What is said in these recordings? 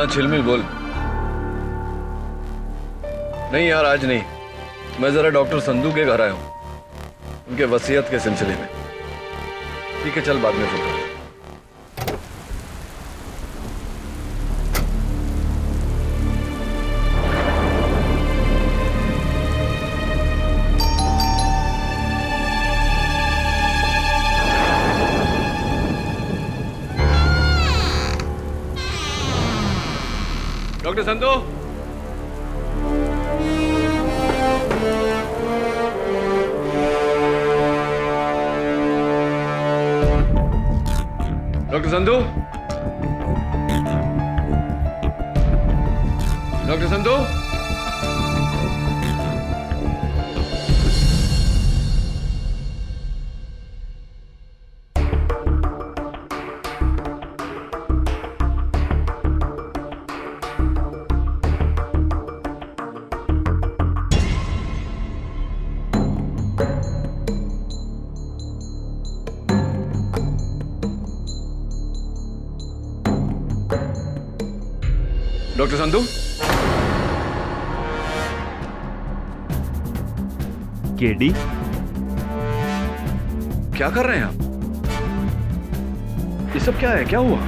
हाँ छिलमिल बोल। नहीं यार आज नहीं, मैं जरा डॉक्टर संधू के घर आया हूं, उनके वसीयत के सिलसिले में। ठीक है चल बाद में phone. Doctor Sandhu, doctor Sandhu, doctor Sandhu. Doctor Sandhu, KD, क्या कर रहे हैं आप? ये सब क्या है, क्या हुआ?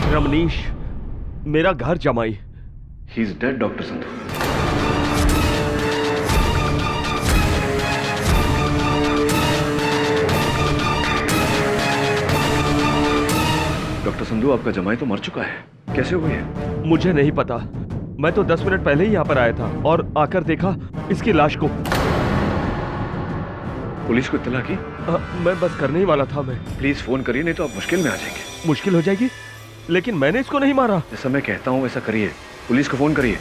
रमनीश, मेरा घर जमाई। He is dead doctor Sandhu. Doctor Sandhu आपका जमाई तो मर चुका है, कैसे हुई है? मुझे नहीं पता, मैं तो 10 मिनट पहले ही यहाँ पर आया था और आकर देखा इसकी लाश को। पुलिस को इत्तला की? मैं बस करने ही वाला था। मैं प्लीज फोन करिए, नहीं तो आप मुश्किल में आ जाएंगे। मुश्किल हो जाएगी, लेकिन मैंने इसको नहीं मारा। जैसा मैं कहता हूं वैसा करिए, पुलिस को फोन करिए।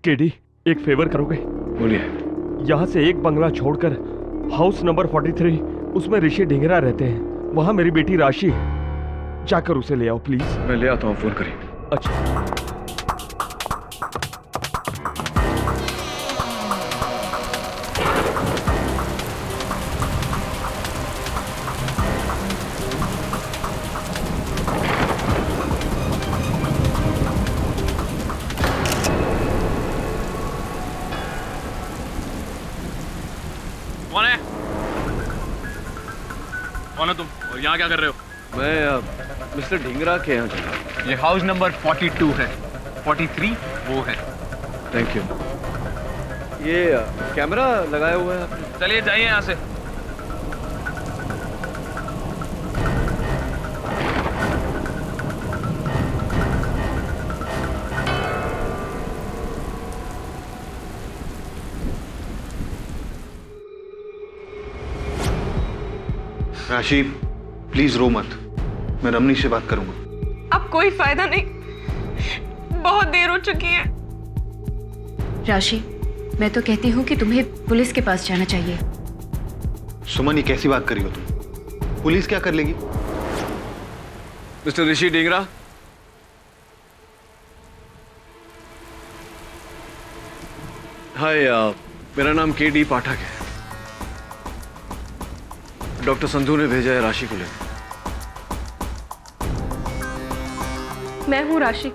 केडी, एक फेवर करोगे? बोलिए। यहाँ से एक बंगला छोड़कर हाउस नंबर 43, उसमें ऋषि ढिंगरा रहते हैं, वहां मेरी बेटी राशि है, जाकर उसे ले आओ प्लीज। मैं ले आता हूँ, फोन करिए। अच्छा। कौन है तुम और यहाँ क्या कर रहे हो? मैं मिस्टर ढिंगरा के यहाँ चला। ये हाउस नंबर 42 है, 43 वो है। Thank you. ये कैमरा लगाया हुआ है आपने? चलिए जाइए यहाँ से। राशि प्लीज रो मत, मैं रमनीश से बात करूंगा। अब कोई फायदा नहीं, बहुत देर हो चुकी है। राशि, मैं तो कहती हूँ कि तुम्हें पुलिस के पास जाना चाहिए। सुमन, ये कैसी बात कर रही हो तुम? पुलिस क्या कर लेगी? मिस्टर ऋषि ढिंगरा, हाय, मेरा नाम केडी पाठक है। डॉक्टर संधू ने भेजा है राशि को लेकर। मैं हूँ राशि।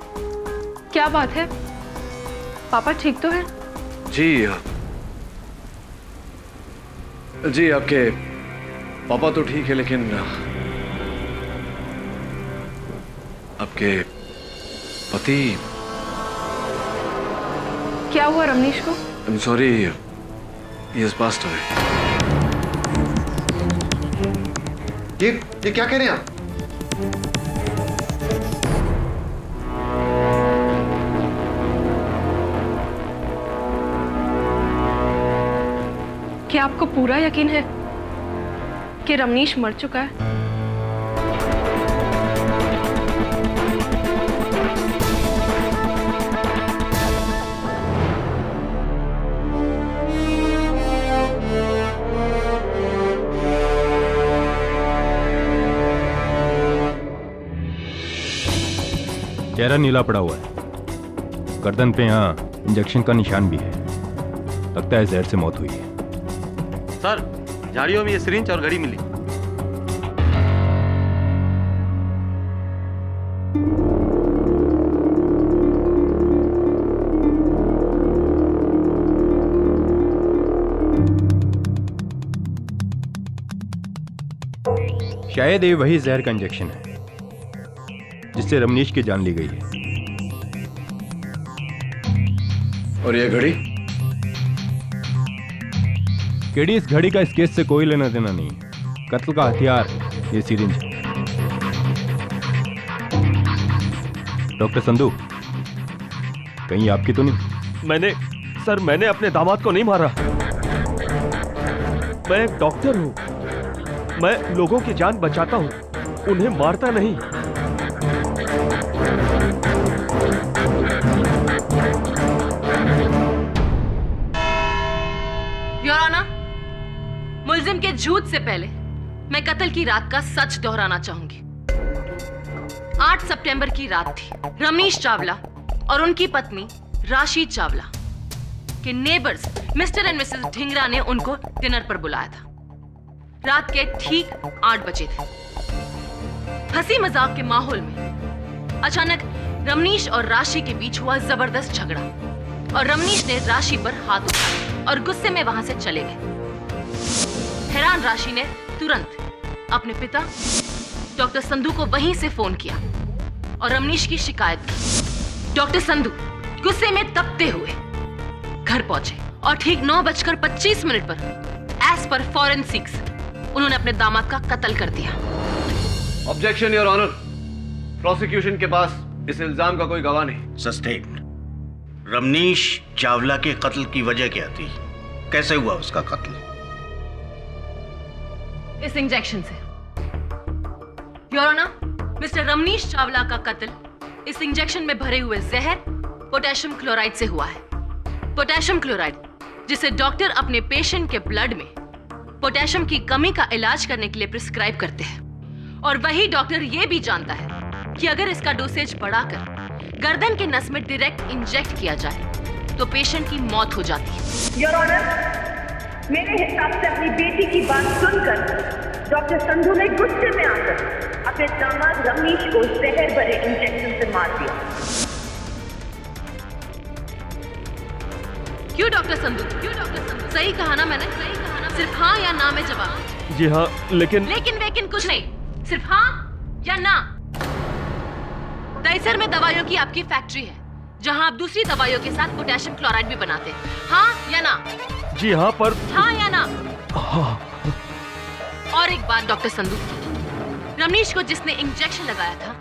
क्या बात है, पापा ठीक तो है? जी जी, आपके पापा तो ठीक है, लेकिन आपके पति। क्या हुआ रमनीश को? I'm sorry, he has passed away. ये क्या कह रहे हैं आप? क्या क्या आपको पूरा यकीन है कि रमनीश मर चुका है? चेहरा नीला पड़ा हुआ है, गर्दन पे यहाँ इंजेक्शन का निशान भी है। लगता है जहर से मौत हुई है। सर, झाड़ियों में ये सिरिंज और घड़ी मिली। शायद ये वही जहर का इंजेक्शन है जिससे रमनीश की जान ली गई है। और ये घड़ी? केडी, इस घड़ी का इस केस से कोई लेना देना नहीं है। कत्ल का हथियार ये सिरिंज है। डॉक्टर संधू, कहीं आपकी तो नहीं? मैंने अपने दामाद को नहीं मारा। मैं एक डॉक्टर हूं, मैं लोगों की जान बचाता हूं, उन्हें मारता नहीं। योर ऑनर, मुल्जिम के झूठ से पहले मैं कत्ल की रात का सच दोहराना चाहूंगी। 8 सितंबर की रात थी। रमनीश चावला और उनकी पत्नी राशि चावला के neighbours mister and Mrs Dhingra ने उनको डिनर पर बुलाया था। रात के ठीक 8 बजे थे। हंसी मजाक के माहौल में अचानक रमनीश और राशि के बीच हुआ जबरदस्त झगड़ा और रमनीश ने राशि पर हाथ उठाया और गुस्से में वहां से चले गए। हैरान राशि ने तुरंत अपने पिता डॉक्टर संधू को वहीं से फोन किया और रमनीश की शिकायत की। डॉक्टर संधू गुस्से में तपते हुए घर पहुंचे और ठीक 9:25 पर एज पर फॉरेंसिक्स उन्होंने अपने दामाद का कत्ल कर दिया। ऑब्जेक्शन योर ऑनर, प्रोसिक्यूशन के पास इस इल्जाम का कोई गवाह नहीं। सस्टेन्ड। रमनीश चावला के कत्ल की वजह क्या थी? कैसे हुआ उसका कत्ल? इस इंजेक्शन से। Your honour, mister Ramnish Chawla का कत्ल इस इंजेक्शन में भरे हुए जहर पोटेशियम क्लोराइड से हुआ है। पोटेशियम क्लोराइड जिसे डॉक्टर अपने पेशेंट के ब्लड में पोटेशियम की कमी का इलाज करने के लिए प्रिस्क्राइब करते हैं, और वही डॉक्टर यह भी जानता है कि अगर इसका डोसेज बढ़ाकर गर्दन के नस में डायरेक्ट इंजेक्ट किया जाए तो पेशेंट की मौत हो जाती है। योर ऑनर, मेरे हिसाब से अपनी बेटी की बात सुनकर डॉक्टर संधू ने गुस्से में आकर अपने दामाद रमनीश को जहर भरे इंजेक्शन से मार दिया। क्यों डॉक्टर संधू? सही कहा ना मैंने? सही कहा ना? सिर्फ हाँ या ना में जवाब। जी हाँ, लेकिन कुछ नहीं, सिर्फ हाँ या ना। दहीसर में दवाइयों की आपकी फैक्ट्री है जहां आप दूसरी दवाइयों के साथ पोटेशियम क्लोराइड भी बनाते हैं। हाँ या ना? जी हाँ, पर हाँ या ना? हाँ। और एक बात डॉक्टर संधू, रमनीश को जिसने इंजेक्शन लगाया था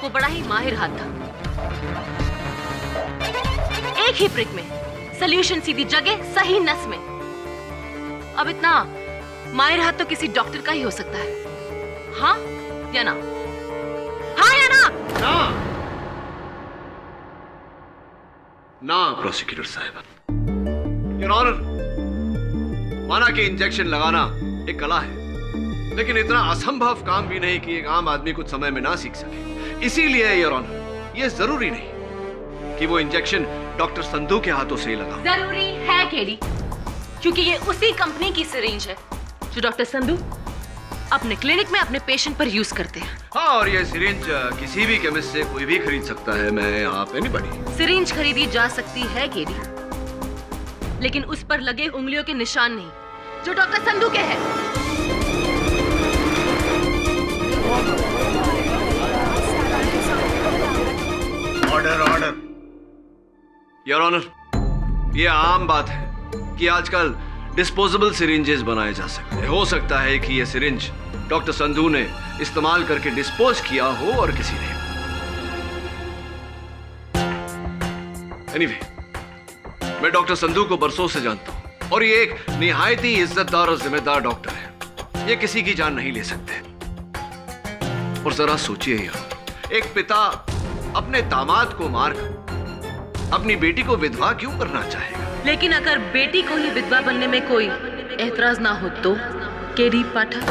वो बड़ा ही माहिर हाथ था। एक ही प्रिक में सॉल्यूशन सीधी जगह सही नस में। अब इतना माहिर हाथ तो किसी डॉक्टर का ही हो सकता है। हाँ या ना? हाँ या ना? ना प्रोसिक्यूटर साहब। योर ऑनर, माना कि इंजेक्शन लगाना एक कला है, लेकिन इतना असंभव काम भी नहीं कि एक आम आदमी कुछ समय में ना सीख सके। इसीलिए योर ऑनर, ये जरूरी नहीं कि वो इंजेक्शन डॉक्टर संधू के हाथों से ही लगा। जरूरी है केडी, क्योंकि ये उसी कंपनी की सिरिंज है जो डॉक्टर संधू अपने क्लिनिक में अपने पेशेंट पर यूज करते हैं। हाँ, और ये सिरिंज किसी भी केमिस्ट से कोई भी खरीद सकता है। मैं आप एनीबॉडी। सिरिंज खरीदी जा सकती है केडी, लेकिन उस पर लगे उंगलियों के निशान नहीं जो डॉक्टर संधू के हैं। Order order. योर ऑनर, ये आम बात है कि आजकल डिस्पोजेबल सिरिंजेस बनाए जा सकते हैं। हो सकता है कि ये सिरिंज डॉक्टर संधू ने इस्तेमाल करके डिस्पोज किया हो और किसी ने। एनीवे, मैं डॉक्टर संधू को बरसों से जानता हूं। और ये एक निहायत ही इज्जतदार और जिम्मेदार डॉक्टर है। ये किसी की जान नहीं ले सकते। और जरा सोचिए यार, एक पिता अपने दामाद को मारकर अपनी बेटी को विधवा क्यों करना चाहेगा? लेकिन अगर बेटी को ही विधवा बनने में कोई एतराज ना हो तो केडी पाठक।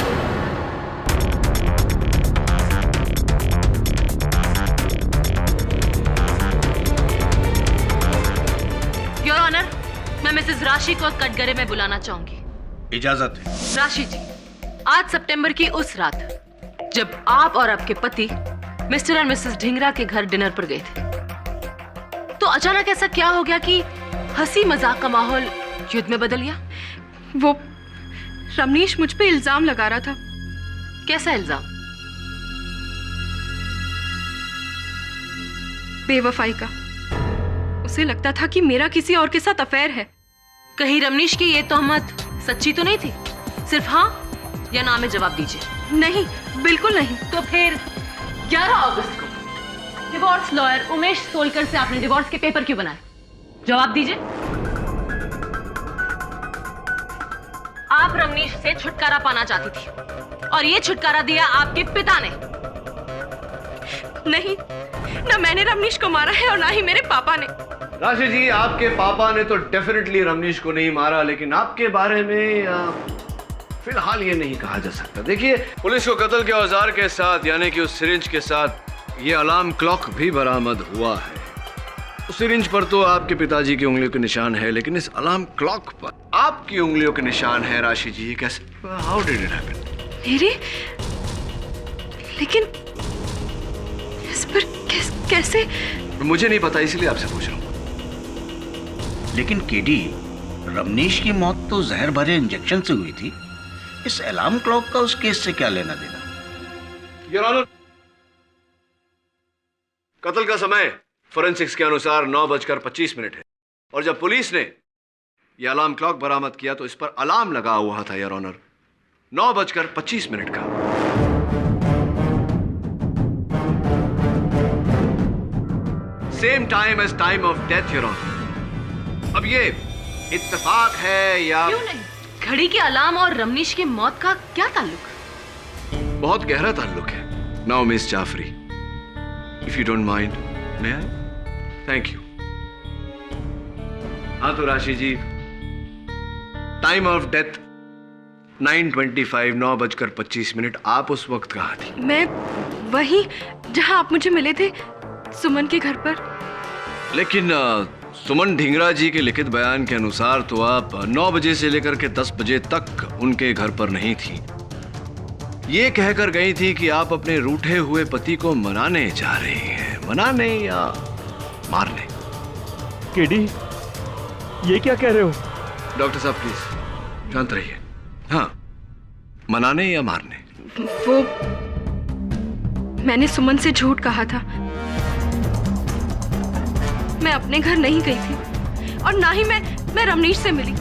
योर ऑनर, मैं मिसेस राशि को कटघरे में बुलाना चाहूंगी। इजाजत है। राशि जी, 8 सितंबर की उस रात जब आप और आपके पति मिस्टर और मिसेस ढिंगरा के घर डिनर पर गए थे, तो अचानक ऐसा क्या हो गया कि हंसी मजाक का माहौल युद्ध में बदल गया? वो रमनीश मुझ पे इल्जाम लगा रहा था। कैसा इल्जाम? बेवफाई का। उसे लगता था कि मेरा किसी और के साथ अफेयर है। कहीं रमनीश की ये तोहमत सच्ची तो नहीं थी? सिर्फ हाँ या ना में जवाब दीजिए। नहीं, बिल्कुल नहीं। तो फिर 11 अगस्त को डिवोर्स लॉयर उमेश सोलकर से आपने डिवोर्स के पेपर क्यों बनाए? जवाब दीजिए। आप रमनीश से छुटकारा पाना चाहती थी और ये छुटकारा दिया आपके पिता ने। नहीं, ना मैंने रमनीश को मारा है और ना ही मेरे पापा ने। राशि जी, आपके पापा ने तो डेफिनेटली रमनीश को नहीं मारा, लेकिन आपके बारे में फिलहाल ये नहीं कहा जा सकता। देखिए, पुलिस को कत्ल के औजार के साथ यानी कि उस सिरिंज के साथ ये अलार्म क्लॉक भी बरामद हुआ है। उस सिरिंज पर तो आपके पिताजी की उंगलियों के निशान है, लेकिन इस अलार्म क्लॉक पर आपकी उंगलियों के निशान है। राशि जी, ये कैसे? How did it happen? मेरे? लेकिन इस पर कैसे? मुझे नहीं पता, इसलिए आपसे पूछ रहा हूँ। लेकिन केडी, रमनीश की मौत तो जहर भरे इंजेक्शन से हुई थी। इस अलार्म क्लॉक का उस केस से क्या लेना देना? योर ऑनर, कत्ल का समय फोरेंसिक्स के अनुसार 9:25 है और जब पुलिस ने यह अलार्म क्लॉक बरामद किया तो इस पर अलार्म लगा हुआ था योर ऑनर 9:25 का। Same time as time of death your honour. अब ये इत्तेफाक है या? क्यों नहीं? घड़ी के अलार्म और रमनीश की मौत का क्या ताल्लुक? बहुत गहरा ताल्लुक है। Now miss Jafri, if you don't mind, may I? Thank you. हाँ तो राशि जी, टाइम ऑफ डेथ 9:25, 9:25। आप उस वक्त कहाँ थी? मैं वहीं जहां आप मुझे मिले थे, सुमन के घर पर। लेकिन सुमन ढिंगरा जी के लिखित बयान के अनुसार तो आप 9 बजे से लेकर के 10 बजे तक उनके घर पर नहीं थी। ये कहकर गई थी कि आप अपने रूठे हुए पति को मनाने जा रही हैं। मनाने या मारने? केडी, ये क्या कह रहे हो? डॉक्टर साहब प्लीज शांत रहिए। हाँ, मनाने या मारने? वो मैंने सुमन से झूठ कहा था। मैं अपने घर नहीं गई थी और ना ही मैं रमनीश से मिली।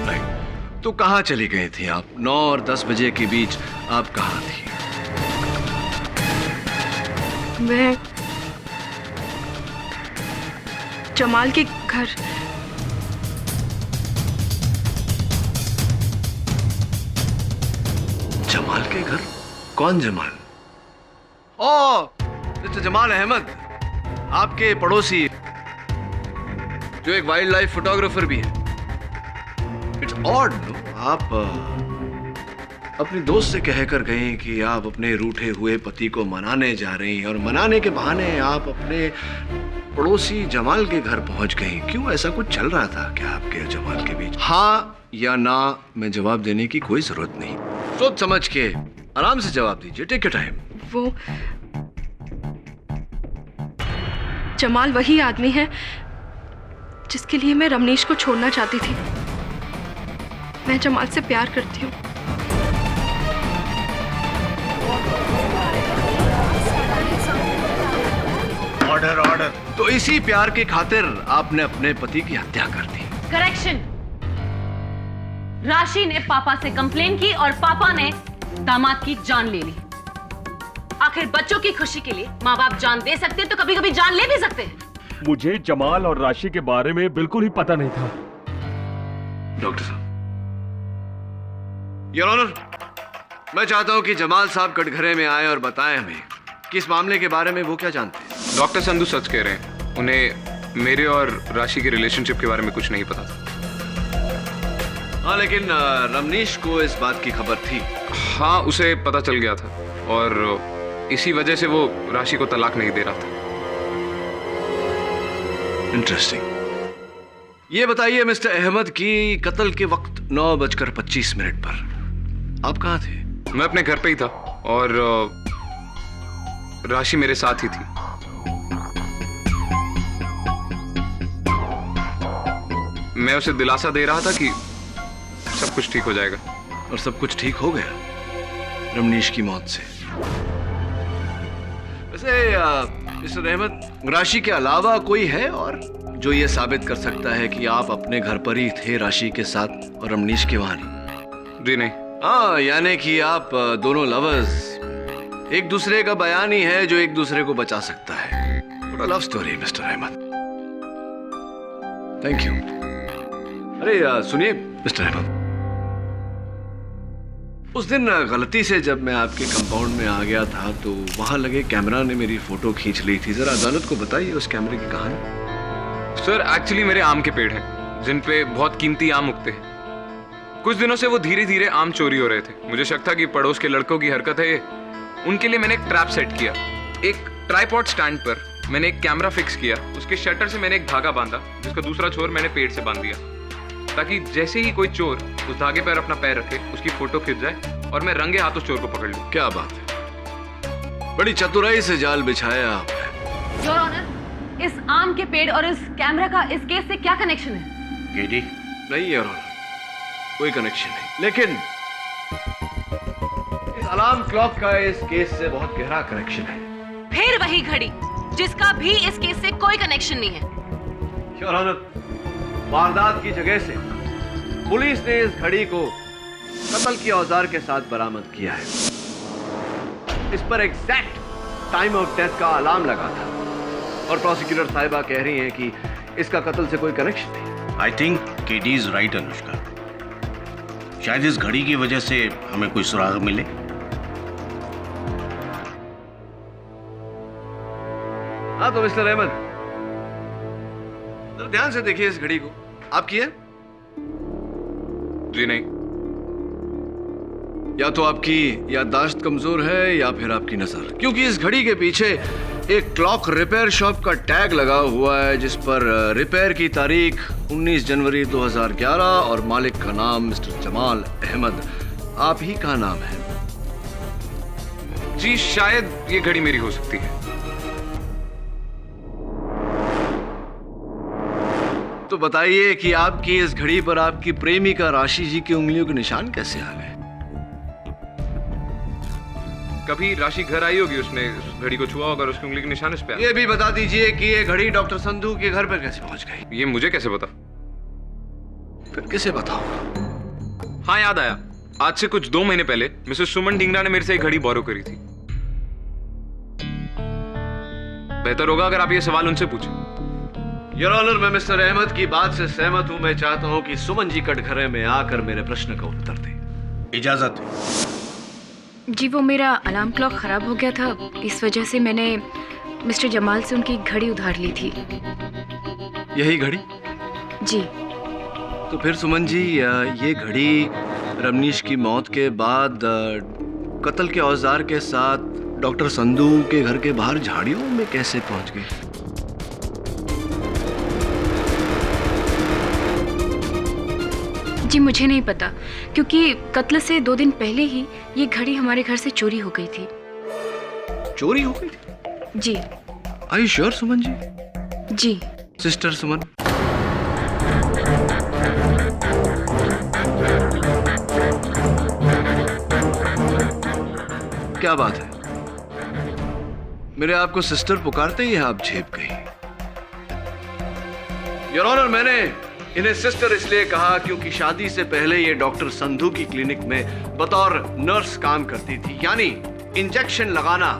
नहीं, तो कहाँ चली गई थी आप? 9 और 10 बजे के बीच आप कहाँ थी? मैं जमाल के घर। जमाल के घर? कौन जमाल? ओ, मिस्टर जमाल अहमद, आपके पड़ोसी जो एक वाइल्ड लाइफ फोटोग्राफर भी है। इट्स ऑड नो, आप अपनी दोस्त से कहकर गए कि आप अपने रूठे हुए पति को मनाने जा रही हैं और मनाने के बहाने आप अपने पड़ोसी जमाल के घर पहुंच गई। क्यों, ऐसा कुछ चल रहा था क्या आपके और जमाल के बीच? हाँ या ना में जवाब देने की कोई जरूरत नहीं। सोच समझ के आराम से जवाब दीजिए। Take your time. वो जमाल वही आदमी है जिसके लिए मैं रमनीश को छोड़ना चाहती थी। मैं जमाल से प्यार करती हूँ। Order order. तो इसी प्यार की खातिर आपने अपने पति की हत्या कर दी। करेक्शन। राशि ने पापा से कंप्लेन की और पापा ने दामाद की जान ले ली। आखिर बच्चों की खुशी के लिए माँ बाप जान दे सकते हैं तो कभी कभी जान ले भी सकते हैं। मुझे जमाल और राशि के बारे में बिल्कुल ही पता नहीं था। डॉक्टर साहब, योर ऑनर, मैं चाहता हूं कि जमाल साहब कटघरे में आए और बताएं हमें कि इस मामले के बारे में वो क्या जानते हैं। डॉक्टर संधू सच कह रहे हैं, उन्हें मेरे और राशि के रिलेशनशिप के बारे में कुछ नहीं पता था। हाँ, लेकिन रमनीश को इस बात की खबर थी। हाँ, उसे पता चल गया था और इसी वजह से वो राशि को तलाक नहीं दे रहा था। इंटरेस्टिंग। ये बताइए मिस्टर अहमद कि कत्ल के वक्त 9:25 पर आप कहाँ थे? मैं अपने घर पे ही था और राशि मेरे साथ ही थी। मैं उसे दिलासा दे रहा था कि सब कुछ ठीक हो जाएगा। और सब कुछ ठीक हो गया रमनीश की मौत से। वैसे मिस्टर अहमद, राशि के अलावा कोई है और जो ये साबित कर सकता है कि आप अपने घर पर ही थे राशि के साथ और रमनीश के वहां नहीं? जी नहीं। हाँ, यानी कि आप दोनों लवर्स, एक दूसरे का बयान ही है जो एक दूसरे को बचा सकता है। थोड़ा love story mister Ahmed. Thank you. अरे सुनिए मिस्टर अहमद, उस दिन गलती से जब मैं आपके कंपाउंड में आ गया था तो वहां लगे कैमरा ने मेरी फोटो खींच ली थी। जरा अदालत को बताइए उस कैमरे की कहानी। सर, एक्चुअली मेरे आम के पेड़ हैं जिन पे बहुत कीमती आम उगते हैं। कुछ दिनों से वो धीरे धीरे आम चोरी हो रहे थे। मुझे शक था कि पड़ोस के लड़कों की हरकत है ये। उनके लिए मैंने एक ट्रैप सेट किया। एक ट्राइपॉड स्टैंड पर मैंने एक कैमरा फिक्स किया। उसके शटर से मैंने एक धागा बांधा जिसका दूसरा छोर मैंने पेड़ से बांध दिया, ताकि जैसे ही कोई चोर उस धागे पर अपना पैर रखे उसकी फोटो खिंच जाए और मैं रंगे हाथ उस चोर को पकड़ लूं। क्या बात है, बड़ी चतुराई से जाल बिछाया आपने। योर ऑनर, इस आम के पेड़ और इस कैमरा का इस केस से क्या कनेक्शन है? केडी, नहीं योर ऑनर, कोई कनेक्शन नहीं। लेकिन इस अलार्म क्लॉक का इस केस से बहुत गहरा कनेक्शन है। फिर वही घड़ी जिसका भी इस केस से कोई कनेक्शन नहीं है। योर ऑनर, वारदात की जगह से पुलिस ने इस घड़ी को कत्ल के औजार के साथ बरामद किया है। इस पर एग्जैक्ट टाइम ऑफ डेथ का अलार्म लगा था और प्रोसिक्यूटर साहिबा कह रही हैं कि इसका कत्ल से कोई कनेक्शन नहीं। I think KD is right Anushka. शायद इस घड़ी की वजह से हमें कोई सुराग मिले। हाँ तो मिस्टर अहमद, ध्यान से देखिए इस घड़ी को। आपकी है? जी नहीं। या तो आपकी याददाश्त कमजोर है या फिर आपकी नजर, क्योंकि इस घड़ी के पीछे एक क्लॉक रिपेयर शॉप का टैग लगा हुआ है जिस पर रिपेयर की तारीख 19 जनवरी 2011 और मालिक का नाम मिस्टर जमाल अहमद आप ही का नाम है। जी, शायद ये घड़ी मेरी हो सकती है। तो बताइए कि आपकी इस घड़ी पर आपकी प्रेमिका राशि जी की उंगलियों के निशान कैसे आ गए? कभी राशि घर आई होगी, उसने उस घड़ी को छुआ होगा और उसकी उंगली के निशान इस पे। ये भी बता दीजिए कि ये घड़ी डॉक्टर संधू के घर पर कैसे पहुंच गई? ये मुझे कैसे पता? फिर किसे बताऊं? हाँ, याद आया। आज से कुछ 2 महीने पहले मिसेस सुमन ढींगरा ने मेरे से एक घड़ी बोरो करी थी। बेहतर होगा अगर आप ये सवाल उनसे पूछें। योर ऑनर, मैं मिस्टर अहमद की बात से सहमत हूं। मैं चाहता हूं कि सुमन जी कटघरे में आकर मेरे प्रश्न का उत्तर दें। इजाजत है। जी, वो मेरा अलार्म क्लॉक खराब हो गया था, इस वजह से मैंने मिस्टर जमाल से उनकी घड़ी उधार ली थी। यही घड़ी? जी। तो फिर सुमन जी, ये घड़ी रमनीश की मौत के बाद कत्ल के औजार के साथ डॉक्टर संधू के घर के बाहर झाड़ियों में कैसे पहुंच गई? जी, मुझे नहीं पता, क्योंकि कत्ल से 2 दिन पहले ही ये घड़ी हमारे घर से चोरी हो गई थी। चोरी हो गई थी? जी। Are you sure Suman ji? जी। सिस्टर सुमन, क्या बात है? मेरे आपको सिस्टर पुकारते ही आप झेप गई। योर ऑनर, मैंने इन्हें सिस्टर इसलिए कहा क्योंकि शादी से पहले ये डॉक्टर संधू की क्लिनिक में बतौर नर्स काम करती थी। यानी इंजेक्शन लगाना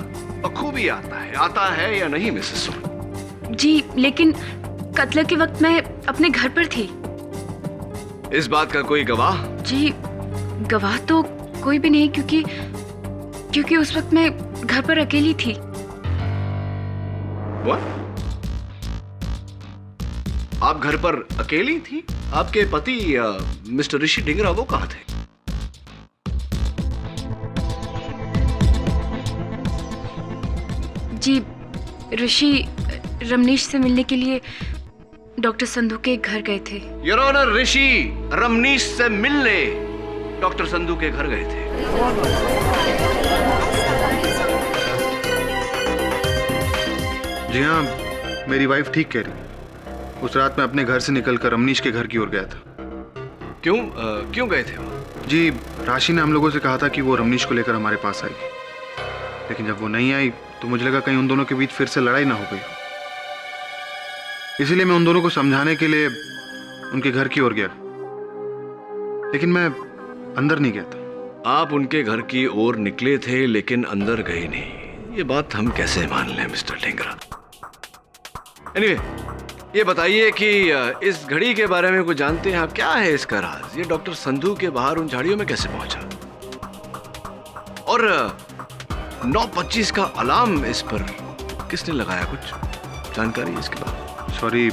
बखूबी आता है या नहीं मिसेस सुमन? जी, लेकिन कत्ल के वक्त मैं अपने घर पर थी। इस बात का कोई गवाह? जी, गवाह तो कोई भी नहीं, क्योंकि उस वक्त मैं घर पर अकेली थी। What? आप घर पर अकेली थी? आपके पति मिस्टर ऋषि ढिंगरा वो कहाँ थे? जी, ऋषि रमनीश से मिलने के लिए डॉक्टर संधू के घर गए थे। योर ऑनर, ऋषि रमनीश से मिलने डॉक्टर संधू के घर गए थे। जी हाँ, मेरी वाइफ ठीक कह रही। उस रात मैं अपने घर से निकलकर रमनीश के घर की ओर गया था। क्यों गए थे वो? जी, राशि ने हम लोगों से कहा था कि वो रमनीश को लेकर हमारे पास आई, लेकिन जब वो नहीं आई तो मुझे लगा कहीं उन दोनों के बीच फिर से लड़ाई ना हो गई। इसीलिए मैं उन दोनों को समझाने के लिए उनके घर की ओर गया, लेकिन मैं अंदर नहीं गया था। आप उनके घर की ओर निकले थे लेकिन अंदर गए नहीं, ये बात हम कैसे मान लें मिस्टर ढिंगरा? एनीवे, ये बताइए कि इस घड़ी के बारे में कुछ जानते हैं आप? क्या है इसका राज? ये डॉक्टर संधू के बाहर उन झाड़ियों में कैसे पहुंचा? और 9:25 का अलार्म इस पर किसने लगाया? कुछ जानकारी है इसके बारे में? सॉरी,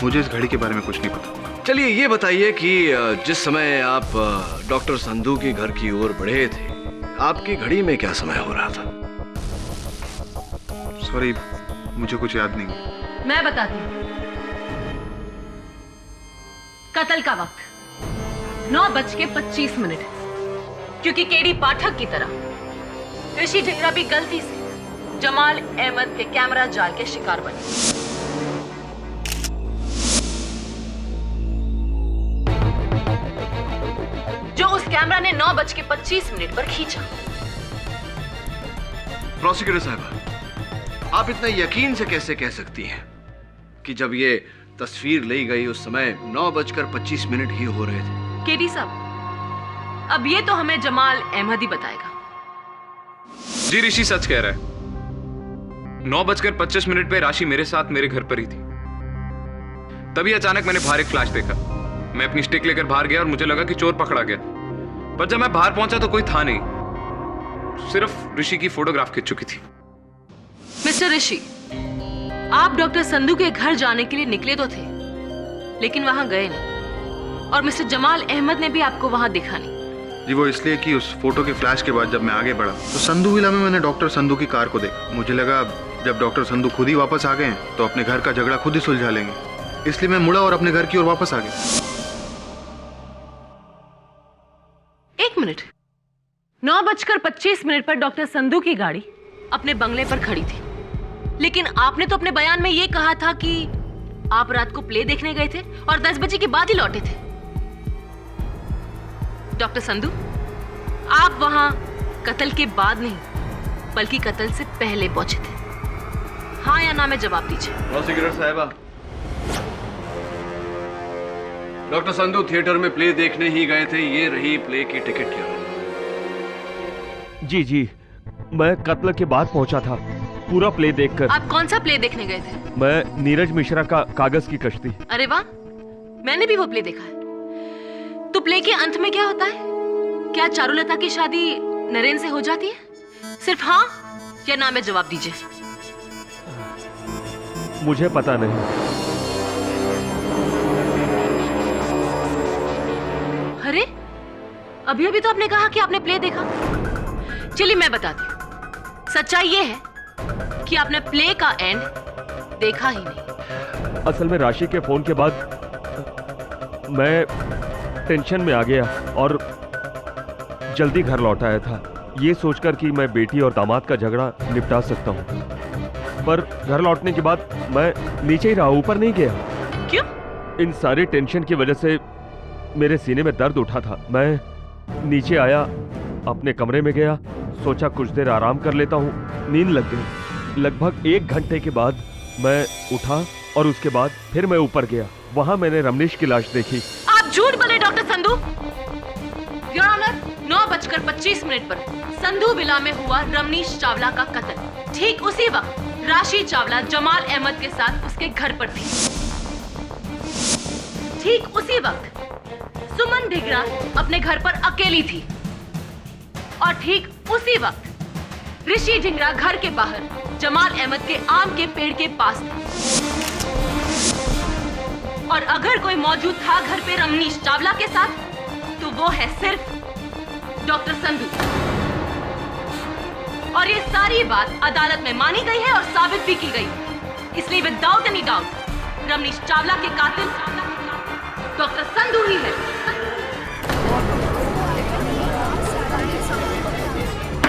मुझे इस घड़ी के बारे में कुछ नहीं पता। चलिए ये बताइए कि जिस समय आप डॉक्टर संधू के घर की ओर बढ़े थे, आपकी घड़ी में क्या समय हो रहा था? सॉरी, मुझे कुछ याद नहीं। मैं बताती हूँ। कत्ल का वक्त 9:25, क्योंकि केडी पाठक की तरह ऋषि ढिंगरा भी गलती से जमाल अहमद के कैमरा जाल के शिकार बने। जो उस कैमरा ने 9:25 पर खींचा। प्रोसिक्यूटर साहब, आप इतना यकीन से कैसे कह सकती हैं कि जब ये तस्वीर ली गई उस समय 9:25 ही हो रहे थे? केडी साहब, अब ये तो हमें जमाल अहमद ही बताएगा। जी, ऋषि सच कह रहा है। 9:25 पे राशि मेरे साथ मेरे घर पर ही थी। तभी अचानक मैंने बाहर एक फ्लैश देखा। मैं अपनी स्टिक लेकर बाहर गया और मुझे लगा कि चोर पकड़ा गया, पर जब मैं बाहर पहुंचा तो कोई था नहीं, सिर्फ ऋषि की फोटोग्राफ खिंच चुकी थी। मिस्टर ऋषि, आप डॉक्टर संधू के घर जाने के लिए निकले तो थे, लेकिन वहां गए नहीं, और मिस्टर जमाल अहमद ने भी आपको वहां देखा नहीं। जी, वो इसलिए कि उस फोटो के फ्लैश के बाद जब मैं आगे बढ़ा तो संधू विला में मैंने डॉक्टर संधू की कार को देखा। मुझे लगा जब डॉक्टर संधू खुद ही वापस आ गए तो अपने घर का झगड़ा खुद ही सुलझा लेंगे, इसलिए मैं मुड़ा और अपने घर की ओर वापस आ गया। 1 मिनट, 9:25 पर डॉक्टर संधू की गाड़ी अपने बंगले पर खड़ी थी, लेकिन आपने तो अपने बयान में यह कहा था कि आप रात को प्ले देखने गए थे और 10 बजे के बाद ही लौटे थे। डॉक्टर संधू, आप वहां कत्ल के बाद नहीं, बल्कि कत्ल से पहले पहुंचे थे। हाँ या ना में जवाब दीजिए। प्रोसिक्यूटर साहिबा, डॉक्टर संधू थिएटर में प्ले देखने ही गए थे, ये रही प्ले की टिकट। जी, मैं कत्ल के बाद पहुंचा था, पूरा प्ले देखकर। आप कौन सा प्ले देखने गए थे? मैं नीरज मिश्रा का कागज की कश्ती। अरे वाह, मैंने भी वो प्ले देखा है। तो प्ले के अंत में क्या होता है? क्या चारुलता की शादी नरेन से हो जाती है? सिर्फ हाँ या ना में जवाब दीजिए। मुझे पता नहीं। अरे, अभी अभी तो आपने कहा कि आपने प्ले देखा। चलिए मैं बताती हूँ। सच्चाई ये है कि आपने प्ले का एंड देखा ही नहीं। असल में राशि के फोन के बाद मैं टेंशन में आ गया और जल्दी घर लौट आया था, ये सोचकर कि मैं बेटी और दामाद का झगड़ा निपटा सकता हूँ। पर घर लौटने के बाद मैं नीचे ही रहा, ऊपर नहीं गया। क्यों? इन सारे टेंशन की वजह से मेरे सीने में दर्द उठा था। मैं नीचे आया, अपने कमरे में गया, सोचा कुछ देर आराम कर लेता हूँ। नींद लग गई। लगभग 1 घंटे के बाद मैं उठा और उसके बाद फिर मैं ऊपर गया। वहां मैंने रमनीश की लाश देखी। आप झूठ बोले डॉक्टर संधू। योर ऑनर, 9:25 पर संधू विला में हुआ रमनीश चावला का कत्ल ठीक उसी वक्त राशि चावला जमाल अहमद के साथ उसके घर पर थी। ठीक उसी वक्त सुमन ढिगरा अपने घर पर अकेली थी और ठीक उसी वक्त ऋषि ढिंगरा घर के बाहर जमाल अहमद के आम के पेड़ के पास था। और अगर कोई मौजूद था घर पे रमनीश चावला के साथ, तो वो है सिर्फ डॉक्टर संधू। और ये सारी बात अदालत में मानी गई है और साबित भी की गई। इसलिए without any doubt Ramnish Chawla के कातिल डॉक्टर संधू ही है।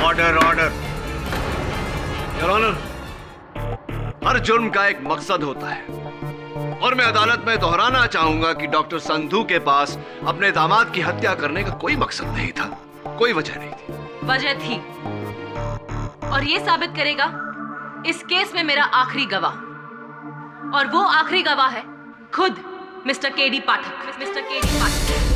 Order order. योर ऑनर, हर जुर्म का एक मकसद होता है और मैं अदालत में दोहराना चाहूंगा कि डॉक्टर संधू के पास अपने दामाद की हत्या करने का कोई मकसद नहीं था, कोई वजह नहीं थी। वजह थी और ये साबित करेगा इस केस में मेरा आखिरी गवाह, और वो आखिरी गवाह है खुद मिस्टर केडी पाठक। मिस्टर केडी पाठक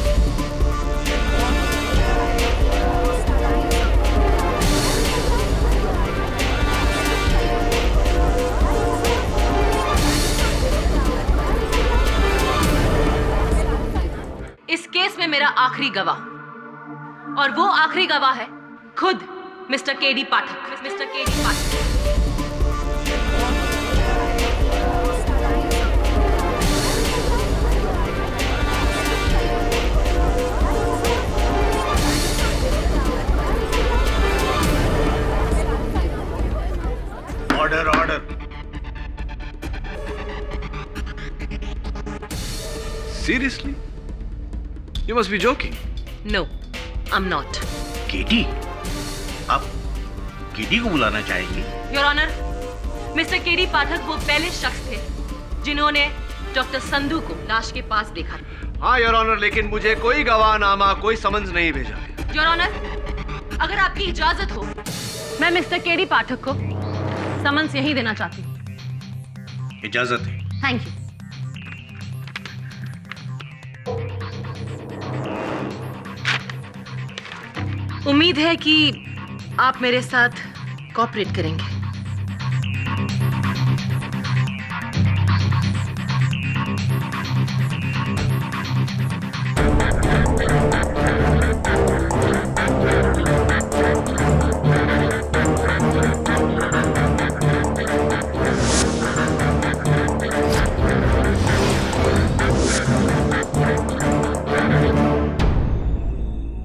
इस केस में मेरा आखिरी गवाह, और वो आखिरी गवाह है खुद mister KD Pathak. Mister KD Pathak order order. Seriously? You must be joking. No, I'm not. KD, आप केडी को बुलाना चाहेंगे? योर ऑनर, मिस्टर केडी पाठक वो पहले शख्स थे जिन्होंने डॉक्टर संधू को लाश के पास देखा। हाँ योर ऑनर, लेकिन मुझे कोई गवाहनामा, कोई समन्स नहीं भेजा है। योर ऑनर, अगर आपकी इजाजत हो, मैं मिस्टर केडी पाठक को समन्स यही देना चाहती हूँ। इजाजत है। Thank you. उम्मीद है कि आप मेरे साथ कोऑपरेट करेंगे।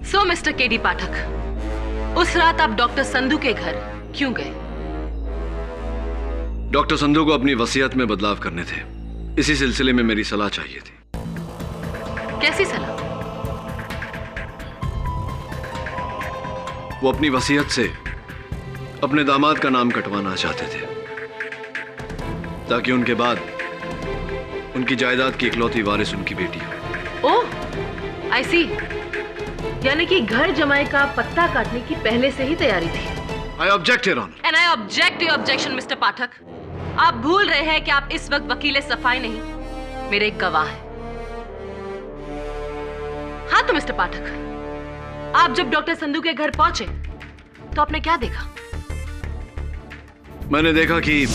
सो मिस्टर केडी पाठक, उस रात आप डॉक्टर संधू के घर क्यों गए? डॉक्टर संधू को अपनी वसीयत में बदलाव करने थे। इसी सिलसिले में मेरी सलाह चाहिए थी। कैसी सलाह? वो अपनी वसीयत से अपने दामाद का नाम कटवाना चाहते थे ताकि उनके बाद उनकी जायदाद की इकलौती वारिस उनकी बेटी हो। ओह, आई सी। यानी कि घर जमाई का पत्ता काटने की पहले से ही तैयारी थी। I object, Your Honor. And I object to your objection, Mr. पाठक। आप भूल रहे हैं कि आप इस वक्त वकील सफाई नहीं, मेरे एक गवाह हैं। हाँ तो मिस्टर पाठक, आप जब डॉक्टर संधू के घर पहुंचे तो आपने क्या देखा? मैंने देखा कि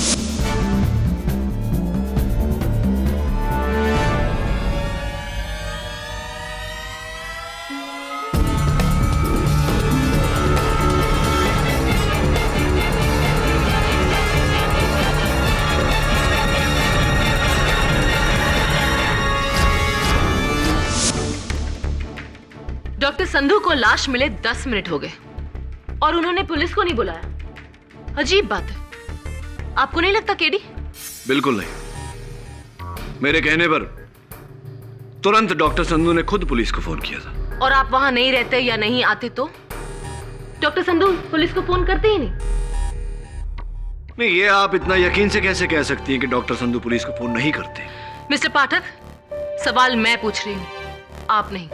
डॉक्टर संधू को लाश मिले 10 मिनट हो गए और उन्होंने पुलिस को नहीं बुलाया। अजीब बात है। आपको नहीं लगता केडी? बिल्कुल नहीं। मेरे कहने पर तुरंत डॉक्टर संधू ने खुद पुलिस को फोन किया था। और आप वहां नहीं रहते या नहीं आते तो डॉक्टर संधू पुलिस को फोन करते ही नहीं? नहीं, ये आप इतना यकीन से कैसे कह सकती हैं कि डॉक्टर संधू पुलिस को फोन नहीं करते? मिस्टर पाठक, सवाल मैं पूछ रही हूं, आप नहीं।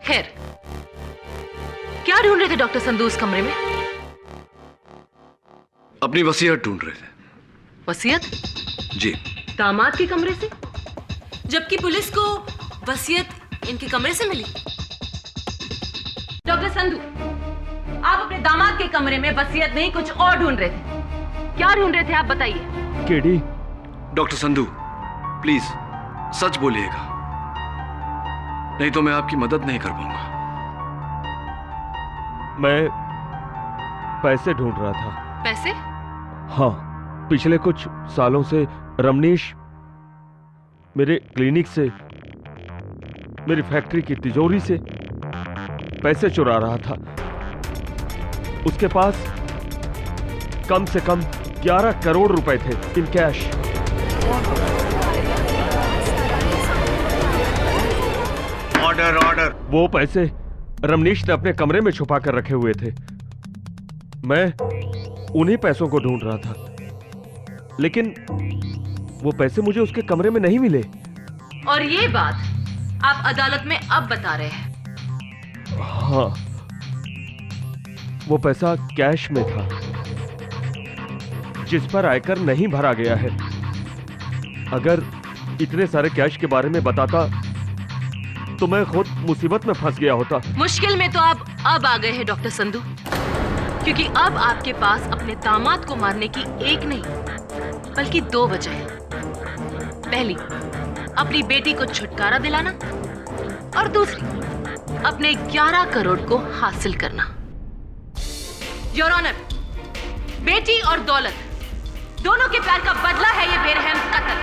खैर, क्या ढूंढ रहे थे डॉक्टर संधू उस कमरे में? अपनी वसीयत ढूंढ रहे थे। वसीयत? जी। दामाद के कमरे से? जबकि पुलिस को वसीयत इनके कमरे से मिली। डॉक्टर संधू, आप अपने दामाद के कमरे में वसीयत नहीं कुछ और ढूंढ रहे थे। क्या ढूंढ रहे थे आप, बताइए। केडी, डॉक्टर संधू, प्लीज सच बोलिएगा, नहीं तो मैं आपकी मदद नहीं कर पाऊंगा। मैं पैसे ढूंढ रहा था। पैसे? हाँ, पिछले कुछ सालों से रमनीश मेरे क्लिनिक से, मेरी फैक्ट्री की तिजोरी से पैसे चुरा रहा था। उसके पास कम से कम 11 करोड़ रुपए थे इन कैश। Order order. वो पैसे रमनीश ने अपने कमरे में छुपा कर रखे हुए थे। मैं उन्हीं पैसों को ढूंढ रहा था, लेकिन वो पैसे मुझे उसके कमरे में नहीं मिले। और ये बात आप अदालत में अब बता रहे हैं? हाँ, वो पैसा कैश में था जिस पर आयकर नहीं भरा गया है। अगर इतने सारे कैश के बारे में बताता तो मैं खुद मुसीबत में फंस गया होता। मुश्किल में तो आप अब आ गए हैं डॉक्टर संधू, क्योंकि अब आपके पास अपने दामाद को मारने की एक नहीं बल्कि 2 वजह है। पहली, अपनी बेटी को छुटकारा दिलाना, और दूसरी, अपने 11 करोड़ को हासिल करना। योर ऑनर, बेटी और दौलत दोनों के प्यार का बदला है ये बेरहम कत्ल।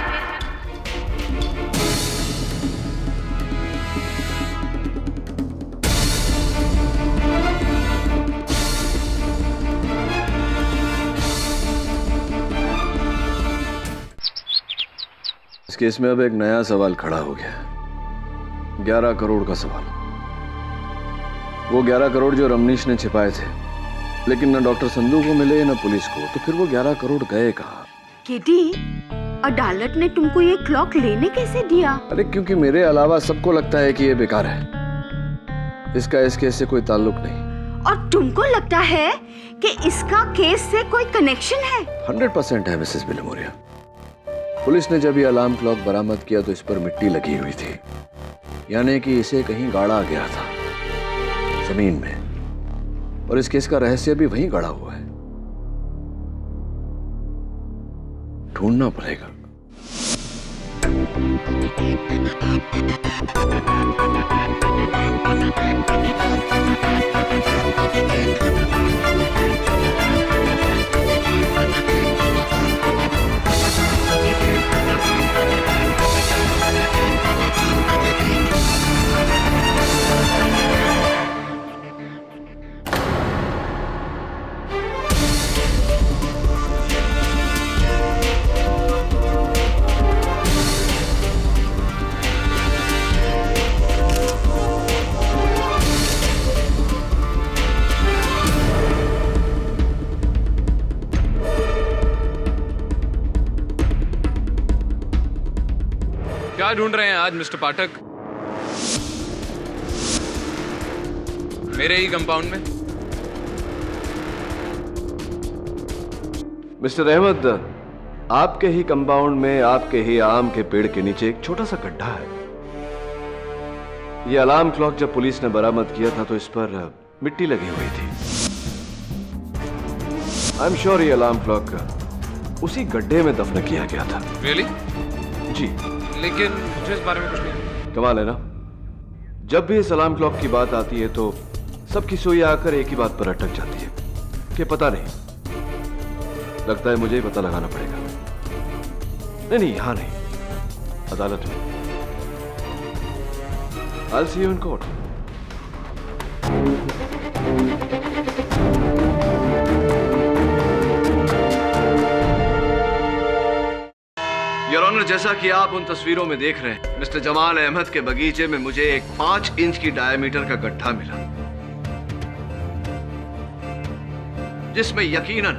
इस केस में अब एक नया सवाल खड़ा हो गया है, 11 करोड़ का सवाल। वो 11 करोड़ जो रमनीश ने छिपाए थे, लेकिन न डॉक्टर संधू को मिले न पुलिस को, तो फिर वो 11 करोड़ गए कहाँ? केडी, अदालत ने तुमको ये क्लॉक लेने कैसे दिया? अरे क्योंकि मेरे अलावा सबको लगता है कि ये बेकार है, इसका इस केस से कोई ताल्लुक नहीं। और तुमको लगता है कि इसका केस से कोई कनेक्शन है? 100% है मिसेस बिलमोरिया। पुलिस ने जब ये अलार्म क्लॉक बरामद किया तो इस पर मिट्टी लगी हुई थी, यानी कि इसे कहीं गाड़ा गया था जमीन में, और इस केस का रहस्य भी वहीं गड़ा हुआ है। ढूंढना पड़ेगा। क्या ढूंढ रहे हैं आज मिस्टर पाठक? मेरे ही कंपाउंड में? मिस्टर अहमद, आपके ही कंपाउंड में, आपके ही आम के पेड़ के नीचे एक छोटा सा गड्ढा है। यह अलार्म क्लॉक जब पुलिस ने बरामद किया था तो इस पर मिट्टी लगी हुई थी। आई एम श्योर ये अलार्म क्लॉक उसी गड्ढे में दफन किया गया था। रियली? जी। लेकिन मुझे इस बारे में कुछ नहीं। कमाल है ना, जब भी इस अलार्म क्लॉक की बात आती है तो सबकी सुई आकर एक ही बात पर अटक जाती है कि पता नहीं। लगता है मुझे ही पता लगाना पड़ेगा। नहीं, यहां नहीं, अदालत में। I'll see you in court. Your honour, जैसा कि आप उन तस्वीरों में देख रहे हैं, मिस्टर जमाल अहमद के बगीचे में मुझे एक 5 इंच की डायमीटर का गड्ढा मिला, जिसमें यकीनन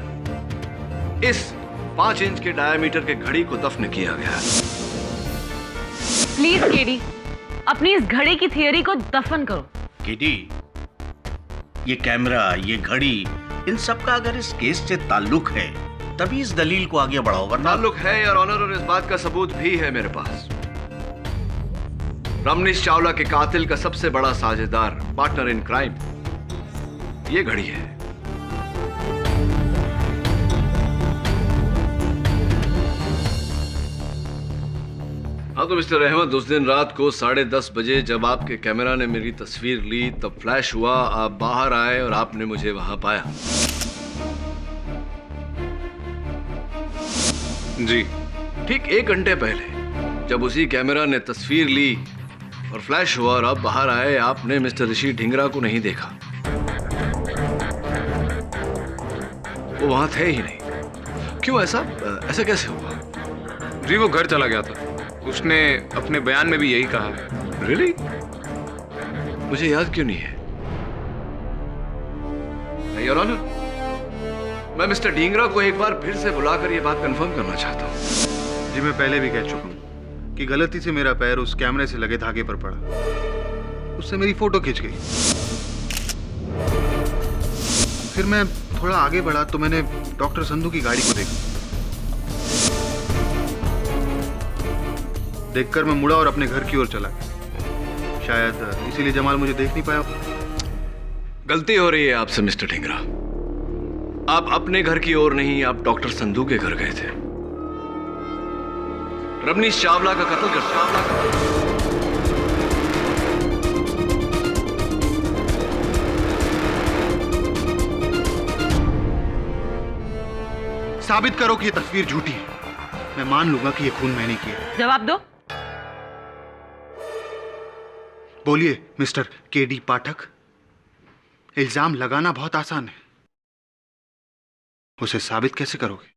इस 5 इंच के डायमीटर के घड़ी को दफन किया गया। प्लीज केडी, अपनी इस घड़ी की थियरी को दफन करो। केडी, ये कैमरा, ये घड़ी, इन सब का अगर इस केस से ताल्लुक है तभी इस दलील को आगे बढ़ाओ, वरना। ताल्लुक है योर ऑनर, और इस बात का सबूत भी है मेरे पास। रमनीश चावला के कातिल का सबसे बड़ा साझेदार, पार्टनर इन क्राइम, ये घड़ी है। हाँ तो मिस्टर अहमद, उस दिन रात को 10:30 बजे जब आपके कैमरा ने मेरी तस्वीर ली तब फ्लैश हुआ, आप बाहर आए और आपने मुझे वहां पाया। जी। ठीक 1 घंटे पहले जब उसी कैमरा ने तस्वीर ली और फ्लैश हुआ और आप बाहर आए, आपने मिस्टर ऋषि ढींगरा को नहीं देखा। वो वहां थे ही नहीं। क्यों ऐसा ऐसा कैसे हुआ? जी वो घर चला गया था, उसने अपने बयान में भी यही कहा है। रियली? मुझे याद क्यों नहीं है? योर ऑनर, मैं मिस्टर ढींगरा को एक बार फिर से बुलाकर यह बात कंफर्म करना चाहता हूं। जी मैं पहले भी कह चुका हूँ कि गलती से मेरा पैर उस कैमरे से लगे धागे पर पड़ा, उससे मेरी फोटो खिंच गई। फिर मैं थोड़ा आगे बढ़ा तो मैंने डॉक्टर संधू की गाड़ी को देखा। देखकर मैं मुड़ा और अपने घर की ओर चला गया। शायद इसीलिए जमाल मुझे देख नहीं पाया। गलती हो रही है आपसे मिस्टर ढींगरा। आप अपने घर की ओर नहीं, आप डॉक्टर संधू के घर गए थे। रमनीश चावला का कत्ल कर साबित करो कि ये तस्वीर झूठी है, मैं मान लूंगा कि ये खून मैंने किया। जवाब दो। बोलिए मिस्टर केडी पाठक। इल्जाम लगाना बहुत आसान है, उसे साबित कैसे करोगे?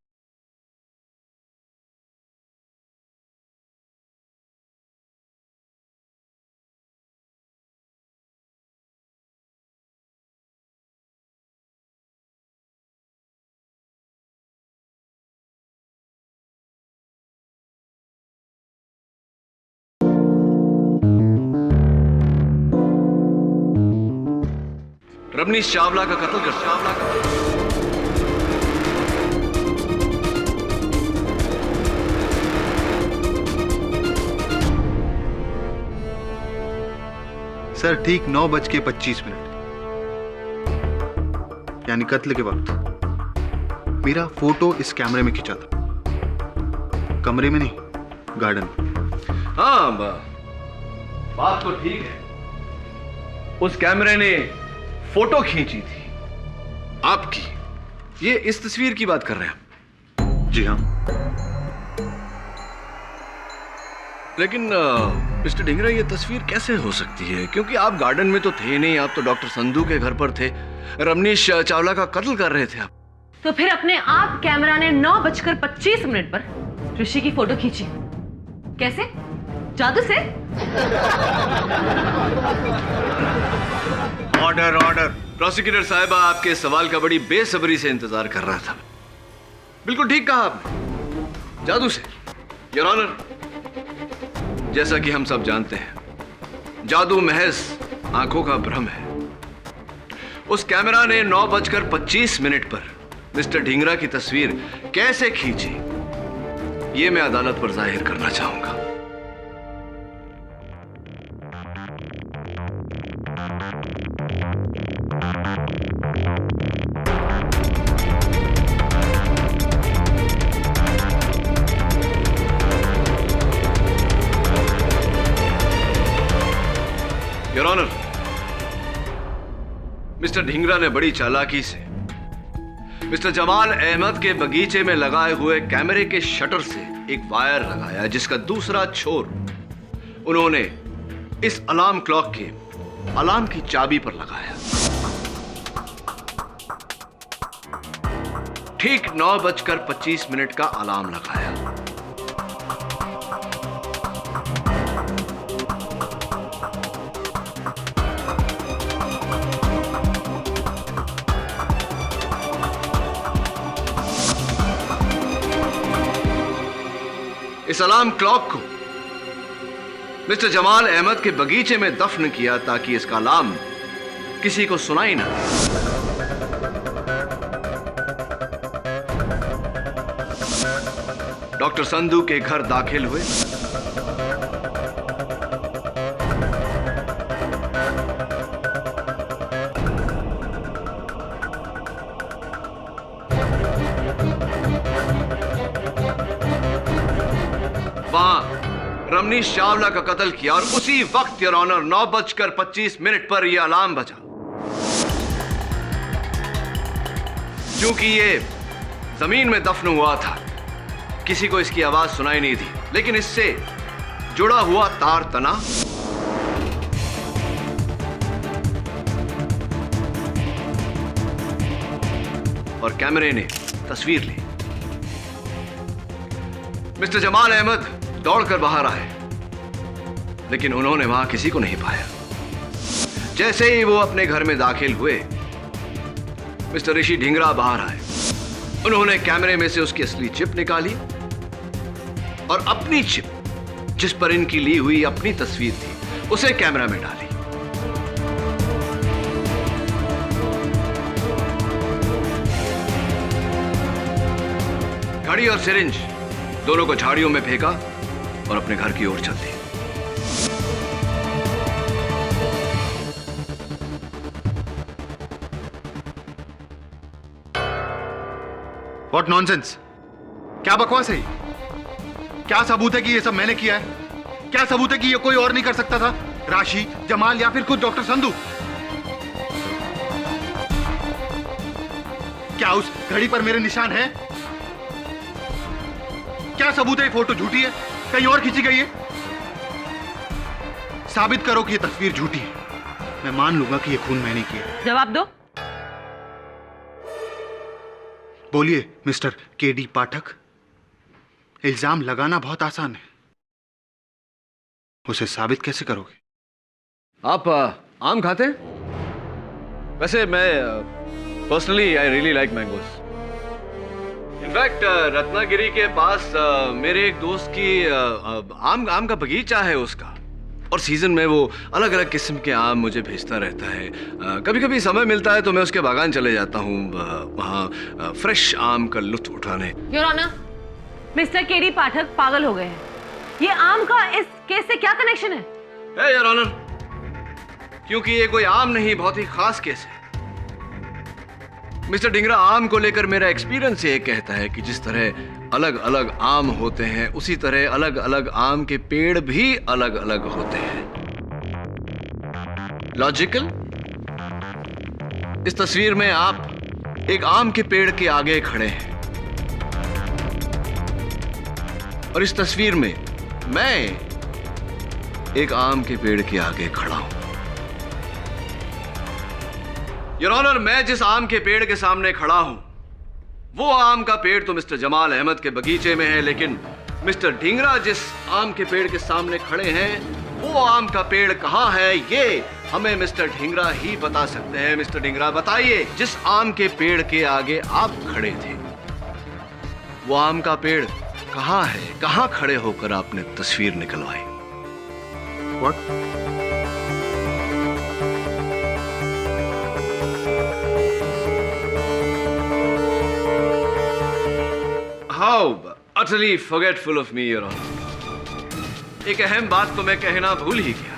रमनीश चावला का कत्ल कर सर ठीक 9:25 यानी कत्ल के वक्त मेरा फोटो इस कैमरे में खिंचा था, कमरे में नहीं, गार्डन में। हाँ बात तो ठीक है, उस कैमरे ने फोटो खींची थी आपकी। ये इस तस्वीर की बात कर रहे हैं? जी हाँ। लेकिन मिस्टर ढींगरा, ये तस्वीर कैसे हो सकती है? क्योंकि आप गार्डन में तो थे नहीं, आप तो डॉक्टर संधू के घर पर थे, रमनीश चावला का कत्ल कर रहे थे आप। तो फिर अपने आप कैमरा ने 9:25 पर ऋषि की फोटो खींची। कैसे? जादू से? Order order. प्रोसिक्यूटर साहिबा, आपके सवाल का बड़ी बेसब्री से इंतजार कर रहा था। बिल्कुल ठीक कहा आपने, जादू से। योर ऑनर, जैसा कि हम सब जानते हैं, जादू महज आंखों का भ्रम है। उस कैमरा ने 9:25 पर मिस्टर ढींगरा की तस्वीर कैसे खींची, यह मैं अदालत पर जाहिर करना चाहूंगा। योर ऑनर, मिस्टर ढींगरा ने बड़ी चालाकी से मिस्टर जमाल अहमद के बगीचे में लगाए हुए कैमरे के शटर से एक वायर लगाया, जिसका दूसरा छोर उन्होंने इस अलार्म क्लॉक के अलार्म की चाबी पर लगाया। ठीक 9:25 का अलार्म लगाया। इस अलार्म क्लॉक को मिस्टर जमाल अहमद के बगीचे में दफन किया ताकि इसका अलार्म किसी को सुनाई ना। डॉक्टर संधू के घर दाखिल हुए। रमनीश चावला का कत्ल किया और उसी वक्त योर ऑनर 9:25 पर यह अलार्म बजा। क्योंकि ये जमीन में दफन हुआ था, किसी को इसकी आवाज सुनाई नहीं थी, लेकिन इससे जुड़ा हुआ तार तना और कैमरे ने तस्वीर ली। मिस्टर जमाल अहमद दौड़कर बाहर आए, लेकिन उन्होंने वहां किसी को नहीं पाया। जैसे ही वो अपने घर में दाखिल हुए, मिस्टर ऋषि ढींगरा बाहर आए। उन्होंने कैमरे में से उसकी असली चिप निकाली और अपनी चिप, जिस पर इनकी ली हुई अपनी तस्वीर थी, उसे कैमरा में डाली। घड़ी और सिरिंज दोनों को झाड़ियों में फेंका और अपने घर की ओर चल दी। What nonsense? क्या बकवास है ये? क्या सबूत है कि ये सब मैंने किया है? क्या सबूत है कि ये कोई और नहीं कर सकता था? राशि, जमाल या फिर खुद डॉक्टर संधू? क्या उस घड़ी पर मेरे निशान है? क्या सबूत है ये फोटो झूठी है? कहीं और खींची गई है? साबित करो कि ये तस्वीर झूठी है। मैं मान लूंगा कि ये खून मैंने किया। जवाब दो। बोलिए मिस्टर केडी पाठक। इल्जाम लगाना बहुत आसान है, उसे साबित कैसे करोगे? आप आम खाते हैं? वैसे मैं personally I really like mangoes. In fact Ratnagiri के पास मेरे एक दोस्त की आम का बगीचा है उसका, और सीजन में वो अलग अलग किस्म के आम मुझे भेजता रहता है। कभी कभी समय मिलता है तो मैं उसके बागान चले जाता हूँ वहाँ फ्रेश आम का लुत्फ उठाने। योर ऑनर, मिस्टर केडी पाठक पागल हो गए हैं। ये आम का इस केस से क्या कनेक्शन है? योर ऑनर, क्योंकि ये कोई आम नहीं, बहुत ही खास केस है। मिस्टर ढींगरा, आम को लेकर मेरा एक्सपीरियंस ये कहता है कि जिस तरह अलग अलग आम होते हैं, उसी तरह अलग अलग आम के पेड़ भी अलग अलग होते हैं। लॉजिकल? इस तस्वीर में आप एक आम के पेड़ के आगे खड़े हैं और इस तस्वीर में मैं एक आम के पेड़ के आगे खड़ा हूं। योर ऑनर, मैं जिस आम के पेड़ के सामने खड़ा हूं, वो आम का पेड़ तो मिस्टर जमाल अहमद के बगीचे में है, लेकिन मिस्टर ढींगरा जिस आम के पेड़ के सामने खड़े हैं, वो आम का पेड़ कहां है, ये हमें मिस्टर ढींगरा ही बता सकते हैं। मिस्टर ढींगरा, बताइए, जिस आम के पेड़ के आगे आप खड़े थे, वो आम का पेड़ कहां है? कहां खड़े होकर आपने तस्वीर निकलवाई? What? How utterly forgetful of me, Your Honor. एक अहम बात तो मैं कहना भूल ही गया।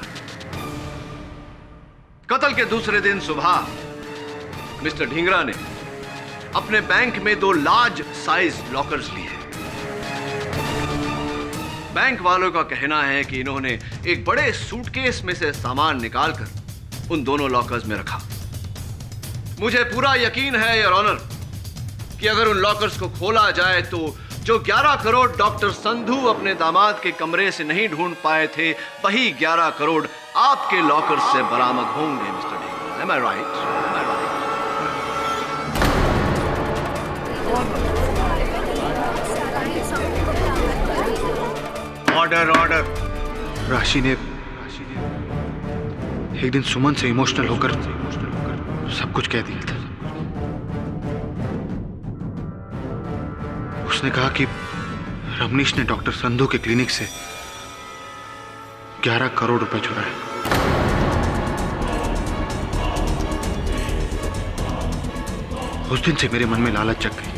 कत्ल के दूसरे दिन सुबह मिस्टर ढींगरा ने अपने बैंक में 2 लार्ज साइज लॉकर्स लिए। बैंक वालों का कहना है कि इन्होंने एक बड़े सूटकेस में से सामान निकालकर उन दोनों लॉकर्स में रखा। मुझे पूरा यकीन है, योर ऑनर, कि अगर उन लॉकर्स को खोला जाए तो जो 11 करोड़ डॉक्टर संधू अपने दामाद के कमरे से नहीं ढूंढ पाए थे, वही 11 करोड़ आपके लॉकर्स से बरामद होंगे। Mister Dhingra, am I right? Am I right? Order order. राशि ने एक दिन सुमन से इमोशनल होकर सब कुछ कह दिया था। उसने कहा कि रमनीश ने डॉक्टर संधू के क्लिनिक से 11 करोड़ रुपए चुराए। उस दिन से मेरे मन में लालच जग गई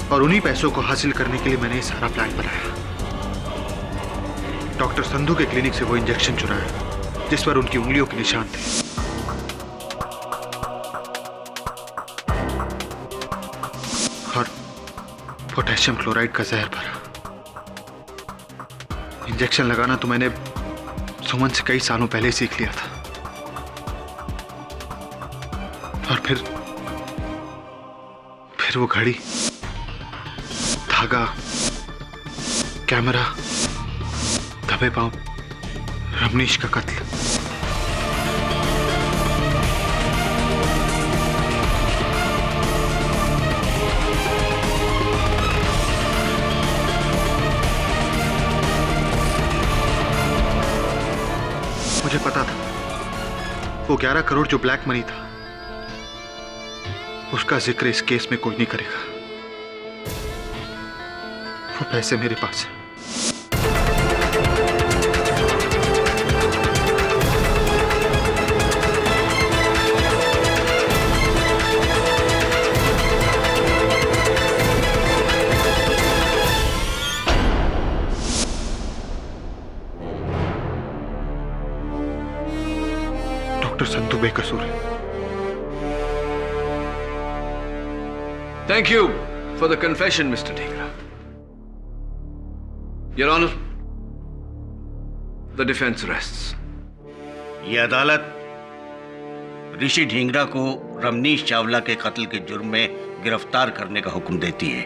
और उन्हीं पैसों को हासिल करने के लिए मैंने ये सारा प्लान बनाया। डॉक्टर संधू के क्लिनिक से वो इंजेक्शन चुराया जिस पर उनकी उंगलियों के निशान थे। और पोटेशियम क्लोराइड का जहर भरा। इंजेक्शन लगाना तो मैंने सुमन से कई सालों पहले ही सीख लिया था। और फिर वो घड़ी, धागा, कैमरा, दबे पांव, रमनीश का कत्ल। मुझे पता था वो 11 करोड़ जो ब्लैक मनी था उसका जिक्र इस केस में कोई नहीं करेगा। वो पैसे मेरे पास है। डॉक्टर संधू बेकसूर है। Thank you for the confession, Mr. Dhingra. Your Honor, the defense rests. ये अदालत ऋषि ढींगरा को रमनीश चावला के कत्ल के जुर्म में गिरफ्तार करने का हुक्म देती है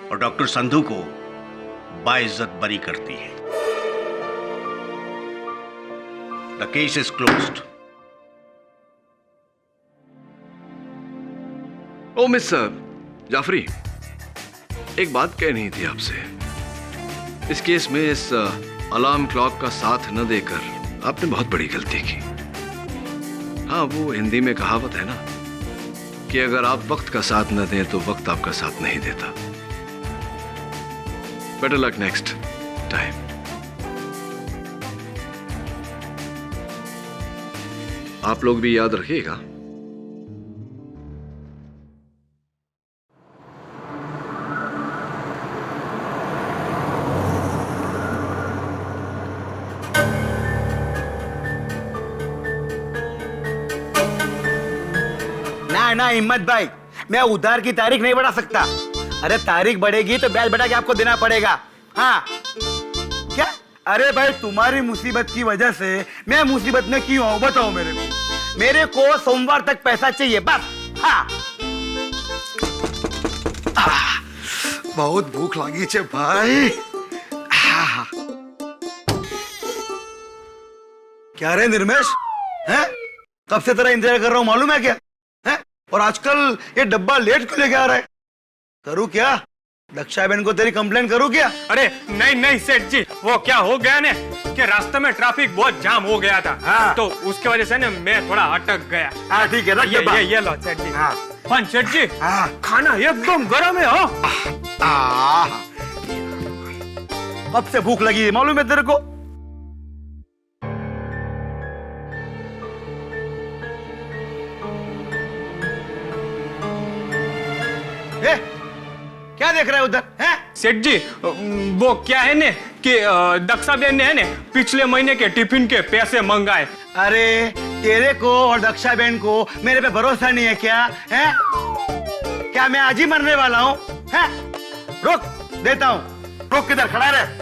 और डॉक्टर संधू को बाइज्जत बरी करती है। The case is closed. Oh mister Jafri, एक बात कहनी थी आपसे। इस केस में इस अलार्म क्लॉक का साथ न देकर आपने बहुत बड़ी गलती की। हाँ, वो हिंदी में कहावत है ना कि अगर आप वक्त का साथ न दें तो वक्त आपका साथ नहीं देता। Better luck next time. आप लोग भी याद रखिएगा। ना हिम्मत भाई, मैं उधार की तारीख नहीं बढ़ा सकता। अरे तारीख बढ़ेगी तो ब्याज बढ़ा के आपको देना पड़ेगा। हाँ क्या? अरे भाई, तुम्हारी मुसीबत की वजह से मैं मुसीबत में क्यों हूं बताओ मेरे को सोमवार तक पैसा चाहिए बस। हाँ बहुत भूख लगी है भाई। क्या रे निर्मेश, हैं? कब से तेरा इंतजार कर रहा हूं मालूम है क्या? और आजकल ये डब्बा लेट क्यों लेके आ रहा है? करूँ क्या? दक्षा बहन को तेरी कंप्लेन करूँ क्या? अरे नहीं सेठ जी, वो क्या हो गया ने कि रास्ते में ट्रैफिक बहुत जाम हो गया था। हाँ। तो उसके वजह से ना मैं थोड़ा अटक गया। हाँ ठीक है, ये लो सेठ जी। हाँ। पण सेठ जी, हाँ। खाना एकदम गर्म है हो। कब से भूख लगी है मालूम है तेरे को? क्या देख रहा है उधर? हैं? सेठ जी, वो क्या है ने कि दक्षा बहन ने है ने पिछले महीने के टिफिन के पैसे मंगाए। अरे तेरे को और दक्षा बहन को मेरे पे भरोसा नहीं है क्या? हैं? क्या मैं आज ही मरने वाला हूँ? हैं? रुक, देता हूँ। रुक, किधर खड़ा रहे?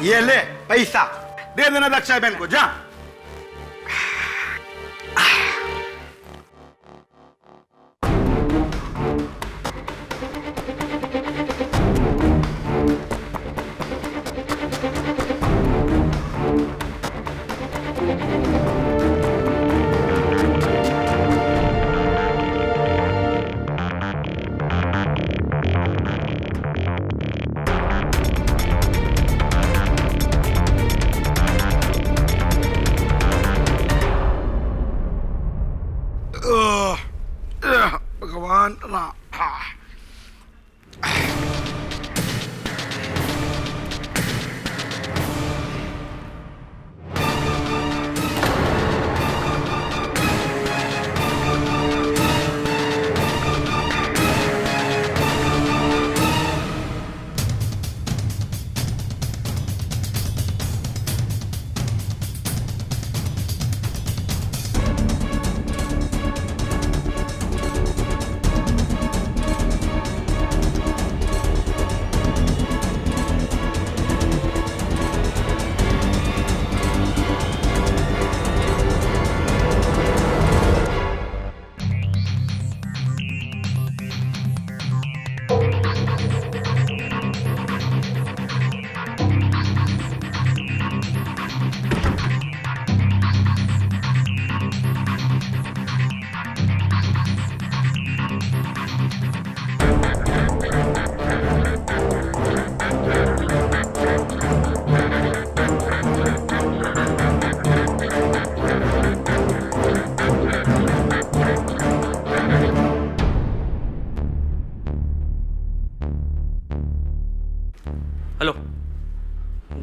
ये ले पैसा, दे देना दक्षा बहन को, जा।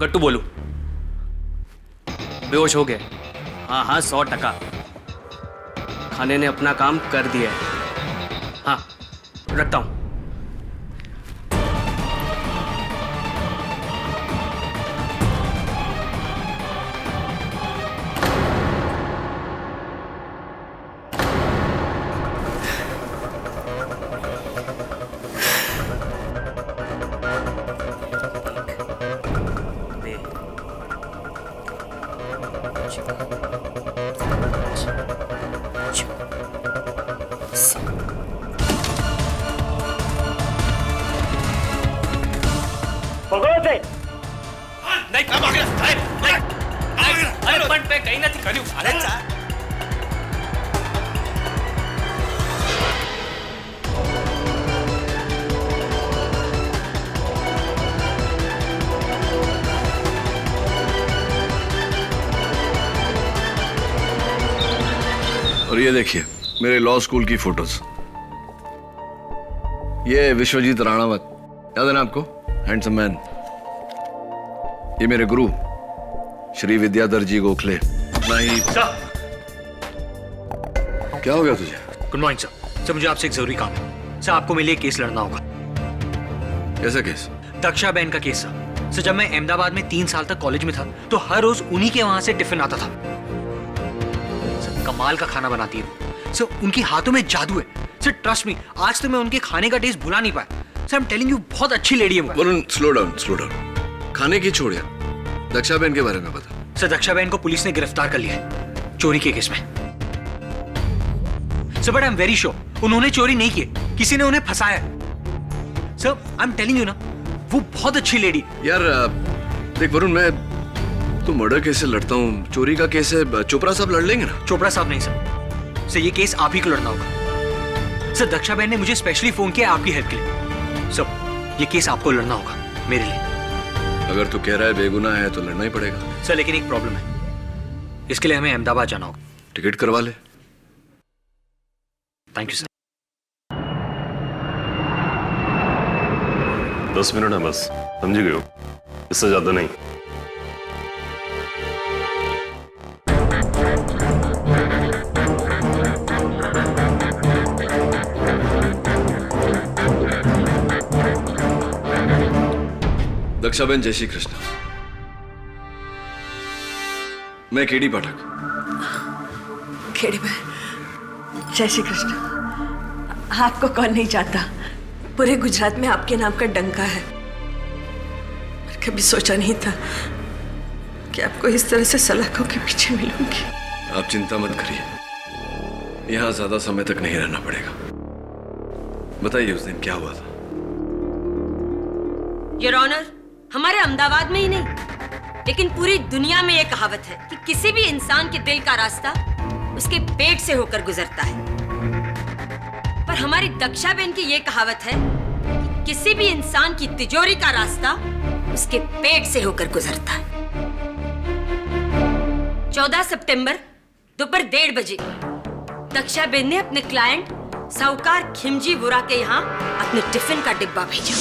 गट्टू बोलू? बेहोश हो गए? हाँ हाँ 100%। खाने ने अपना काम कर दिया है। हाँ रखता हूँ। और ये देखिए मेरे लॉ स्कूल की फोटोज। ये विश्वजीत राणावत, याद है ना आपको? Handsome man. ये मेरे गुरु श्री विद्याधर जी गोखले। नहीं क्या हो गया तुझे? Good morning sir. सर मुझे आपसे एक जरूरी काम है। सर आपको मेरे लिए केस लड़ना होगा। कैसा केस? दक्षा बहन का केस सर। सर जब मैं अहमदाबाद में 3 साल तक कॉलेज में था तो हर रोज उन्हीं के वहां से टिफिन आता था। सर कमाल का खाना बनाती है सर, उनके हाथों में जादू है सर। ट्रस्ट मी, आज तो मैं उनके खाने का टेस्ट भुला नहीं पाया sir. I am telling you, बहुत अच्छी लेडी है वो। Varun slow down. खाने की छोड़ यार, दक्षा बहन के बारे में बता। सर दक्षा बहन को पुलिस ने गिरफ्तार कर लिया है चोरी के केस में sir. But I am very sure उन्होंने चोरी नहीं की, किसी ने उन्हें फंसाया sir. I am telling you ना, वो बहुत अच्छी लेडी। यार देख वरुण, मैं तो मर्डर केस से लड़ता हूँ, चोरी का केस है, चोपड़ा साहब लड़ लेंगे ना? चोपड़ा साहब नहीं सर। सर ये केस आप ही को लड़ना होगा सर। दक्षा बहन ने मुझे स्पेशली फोन किया आपकी हेल्प के लिए सर। ये केस आपको लड़ना होगा मेरे लिए। अगर तू कह रहा है बेगुनाह है तो लड़ना ही पड़ेगा सर। लेकिन एक प्रॉब्लम है, इसके लिए हमें अहमदाबाद जाना होगा। टिकट करवा ले। Thank you sir. 10 मिनट है बस, समझ गए हो? इससे ज्यादा नहीं। दक्षाबेन, जय श्री कृष्ण। मैं केडी पाठक। केडी बहन, जय श्री कृष्ण। आपको कौन नहीं जानता, पूरे गुजरात में आपके नाम का डंका है। मैं कभी सोचा नहीं था कि आपको इस तरह से सलाखों के पीछे मिलूंगी। आप चिंता मत करिए, यहां ज्यादा समय तक नहीं रहना पड़ेगा। बताइए उस दिन क्या हुआ था? योर ऑनर, हमारे अहमदाबाद में ही नहीं लेकिन पूरी दुनिया में ये कहावत है कि किसी भी इंसान के दिल का रास्ता उसके पेट से होकर गुजरता है। पर हमारी दक्षा बहन की ये कहावत है कि किसी भी इंसान की तिजोरी का रास्ता उसके पेट से होकर गुजरता है। 14 सितंबर दोपहर 1:30 बजे दक्षा बहन ने अपने क्लाइंट साहूकार खिमजी वोरा के यहाँ अपने टिफिन का डिब्बा भेजा।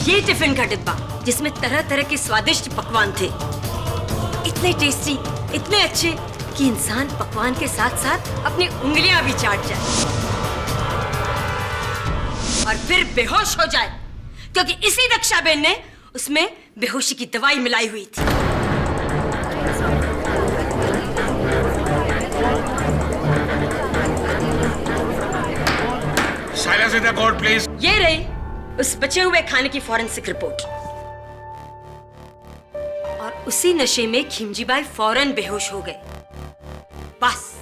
ये टिफिन का डिब्बा जिसमें तरह तरह के स्वादिष्ट पकवान थे, इतने टेस्टी, इतने अच्छे कि इंसान पकवान के साथ साथ अपनी उंगलियां भी चाट जाए और फिर बेहोश हो जाए, क्योंकि इसी दक्षा बहन ने उसमें बेहोशी की दवाई मिलाई हुई थी। Silence in the court please. ये रही उस बचे हुए खाने की फॉरेंसिक रिपोर्ट। और उसी नशे में खिमजीबाई फौरन बेहोश हो गए। बस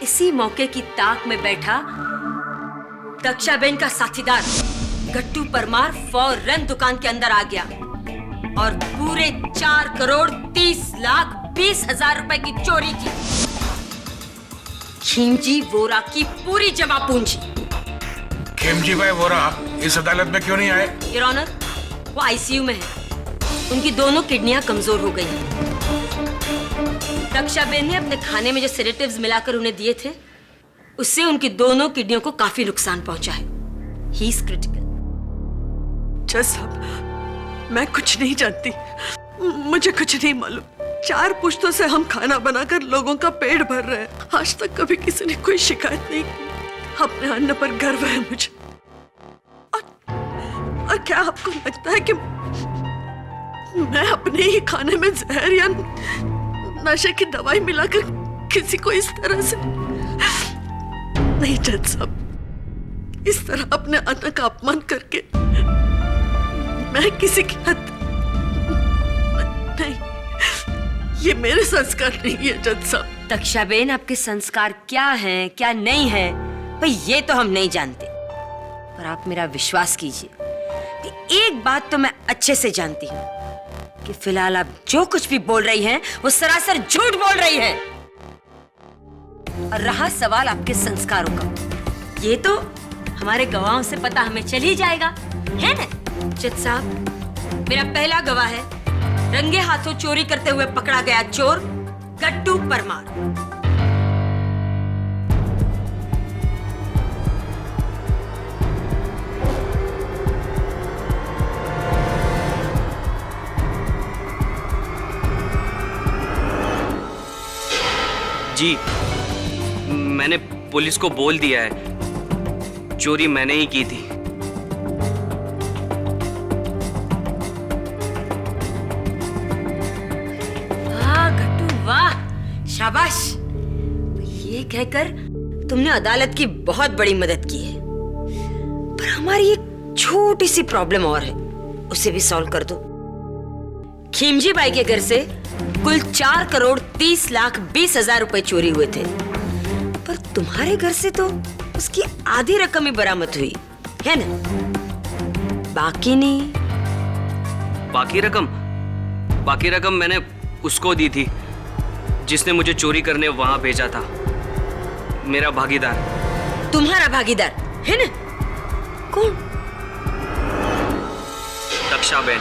इसी मौके की ताक में बैठा दक्षाबेन का साथीदार गट्टू परमार फौरन दुकान के अंदर आ गया और पूरे 4,30,20,000 रुपए की चोरी की। खिमजी वोरा की पूरी जमा पूंजी। खिमजीबाई वोरा इस अदालत में क्यों नहीं आए? योर ऑनर, वो आईसीयू में है। उनकी दोनों किडनियां कमजोर हो गई हैं। दक्षाबेन ने अपने खाने में जो सेडेटिव्स मिलाकर उन्हें दिए थे, उससे उनकी दोनों किडनियों को काफी नुकसान पहुंचा है। He is critical. जज साहब, मैं कुछ नहीं जानती, मुझे कुछ नहीं मालूम। 4 पुश्तों से हम खाना बनाकर लोगों का पेट भर रहे हैं। आज तक कभी किसी ने कोई शिकायत नहीं की। अपने अन्न पर गर्व है मुझे। और क्या आपको लगता है कि मैं अपने ही खाने में जहर या नशे की दवाई मिलाकर किसी को इस तरह से? नहीं जज साहब, इस तरह अपने अन्न का अपमान करके मैं किसी की हद नहीं, ये मेरे संस्कार नहीं है जज साहब। दक्षाबेन, आपके संस्कार क्या हैं, क्या नहीं है, भाई ये तो हम नहीं जानते। पर आप मेरा विश्वास कीजिए कि एक बात तो मैं अच्छे से जानती हूँ कि फिलहाल आप जो कुछ भी बोल रही हैं वो सरासर झूठ बोल रही हैं। और रहा सवाल आपके संस्कारों का, ये तो हमारे गवाहों से पता हमें चल ही जाएगा, है ना? जज साहब, मेरा पहला गवाह है रंगे हाथों चोरी करते हुए पकड़ा गया चोर गट्टू परमार। जी, मैंने पुलिस को बोल दिया है, चोरी मैंने ही की थी। वाह गट्टू वाह, शाबाश। ये कहकर तुमने अदालत की बहुत बड़ी मदद की है। पर हमारी एक छोटी सी प्रॉब्लम और है, उसे भी सॉल्व कर दो। खीमजी बाई के घर से कुल 4,30,20,000 रुपए चोरी हुए थे, पर तुम्हारे घर से तो उसकी आधी रकम ही बरामद हुई है ना? बाकी नहीं। बाकी रकम मैंने उसको दी थी जिसने मुझे चोरी करने वहां भेजा था, मेरा भागीदार। तुम्हारा भागीदार है ना? कौन? Dakshaben.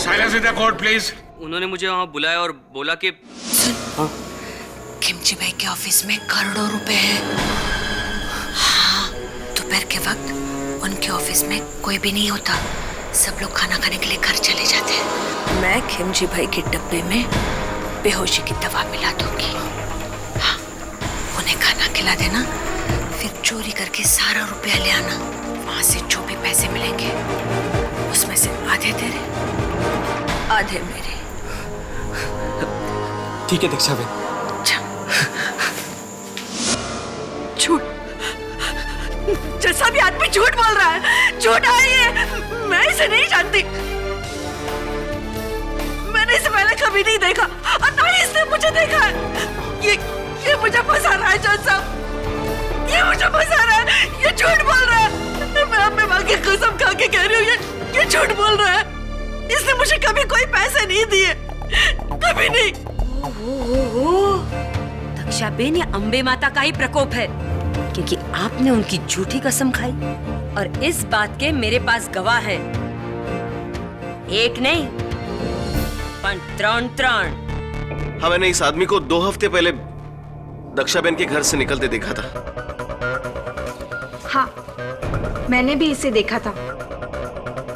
Silence in the court, please. उन्होंने मुझे वहां बुलाया और बोला कि खिमजी भाई के ऑफिस में करोड़ों रुपए हैं। हाँ, दोपहर के वक्त उनके ऑफिस में कोई भी नहीं होता, सब लोग खाना खाने के लिए घर चले जाते हैं। मैं खिमजी भाई के डब्बे में बेहोशी की दवा मिला दूंगी। हाँ, उन्हें खाना खिला देना, फिर चोरी करके सारा रुपया ले आना। वहां से जो भी पैसे मिलेंगे उसमें से आधे तेरे, आधे मेरे। ठीक है दक्षाबेन। झूठ, जैसा भी आदमी झूठ बोल रहा है, झूठ है ये। मैं इसे नहीं जानती, मैंने इसे पहले कभी नहीं देखा और ना ही इसने मुझे देखा है। ये मुझे फंसा रहा है जज साहब, ये मुझे फंसा रहा है, ये झूठ बोल रहा है। मैं अपने माँ की कसम खा के कह रही हूँ, ये झूठ बोल रहा है। इसने मुझे कभी कोई पैसे नहीं दिए, कभी नहीं। दक्षाबेन, ये अंबे माता का ही प्रकोप है, क्योंकि आपने उनकी झूठी कसम खाई और इस बात के मेरे पास गवाह हैं। एक नहीं, पर 3। हाँ, मैंने इस आदमी को 2 हफ्ते पहले दक्षाबेन के घर से निकलते देखा था। हाँ, मैंने भी इसे देखा था,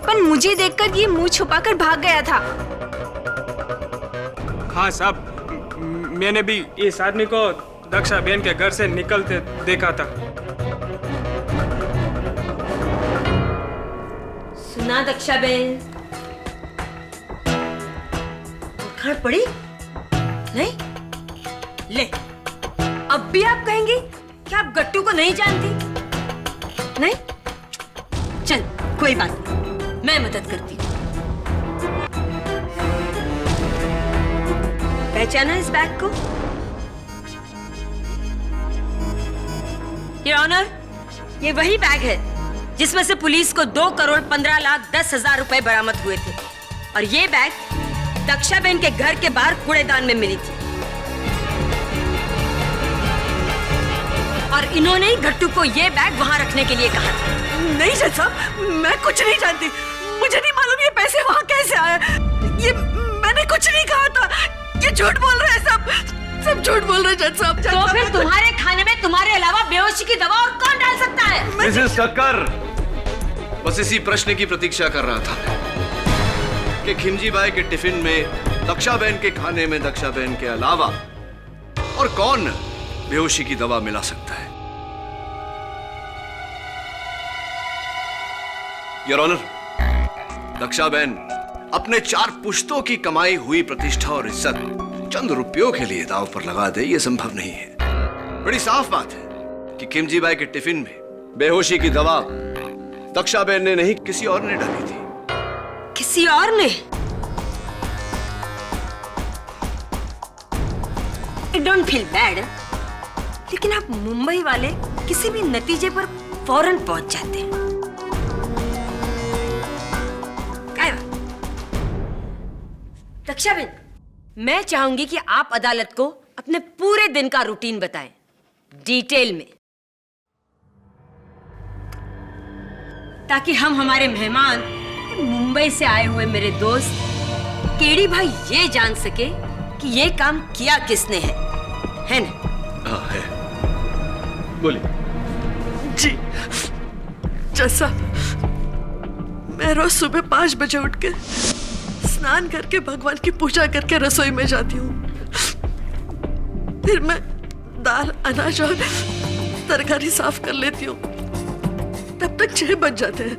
पर मुझे देखकर ये मुंह छुपाकर भाग गया था। हाँ साहब, मैंने भी इस आदमी को दक्षाबेन के घर से निकलते देखा था। सुना दक्षाबेन? उखाड़ पड़ी? नहीं? ले, अब भी आप कहेंगी कि आप गट्टू को नहीं जानती? नहीं? चल, कोई बात नहीं, मैं मदद करती हूँ। पहचाना इस बैग को? योर ऑनर, ये वही बैग है जिसमें से पुलिस को 2,15,10,000 रुपए बरामद हुए थे, और ये बैग दक्षाबेन के घर के बाहर कूड़ेदान में मिली थी। और इन्होंने ही गट्टू को ये बैग वहां रखने के लिए कहा था। नहीं जज साहब, मैं कुछ नहीं जानती, मुझे नहीं मालूम ये पैसे वहां कैसे आए। ये मैंने कुछ नहीं झूठ बोल रहे हैं सब झूठ बोल रहे हैं जज साहब। तो फिर तुम्हारे खाने में तुम्हारे अलावा बेहोशी की दवा और कौन डाल सकता है? मिसेस कक्कर, बस इसी प्रश्न की प्रतीक्षा कर रहा था कि खिमजी बाई के टिफिन में दक्षा बहन के खाने में दक्षा बहन के अलावा और कौन बेहोशी की दवा मिला सकता है। योर ऑनर, दक्षा बहन अपने 4 पुश्तों की कमाई हुई प्रतिष्ठा और इज्जत चंद रुपयों के लिए दांव पर लगा दे, यह संभव नहीं है। बड़ी साफ बात है कि खिमजी बाई के टिफिन में बेहोशी की दवा दक्षा बहन ने नहीं, किसी और ने डाली थी। किसी और ने? I don't feel bad, लेकिन आप मुंबई वाले किसी भी नतीजे पर फौरन पहुंच जाते हैं। दक्षा बहन, मैं चाहूंगी कि आप अदालत को अपने पूरे दिन का रूटीन बताएं, डिटेल में, ताकि हम हमारे मेहमान मुंबई से आए हुए मेरे दोस्त केडी भाई ये जान सके कि ये काम किया किसने है ना? हाँ है। बोलिए। जी जैसा मैं रोज सुबह 5 बजे उठ के स्नान करके भगवान की पूजा करके रसोई में जाती हूँ। फिर मैं दाल, अनाज और तरकारी साफ कर लेती हूँ। तब तक 6 बज जाते हैं।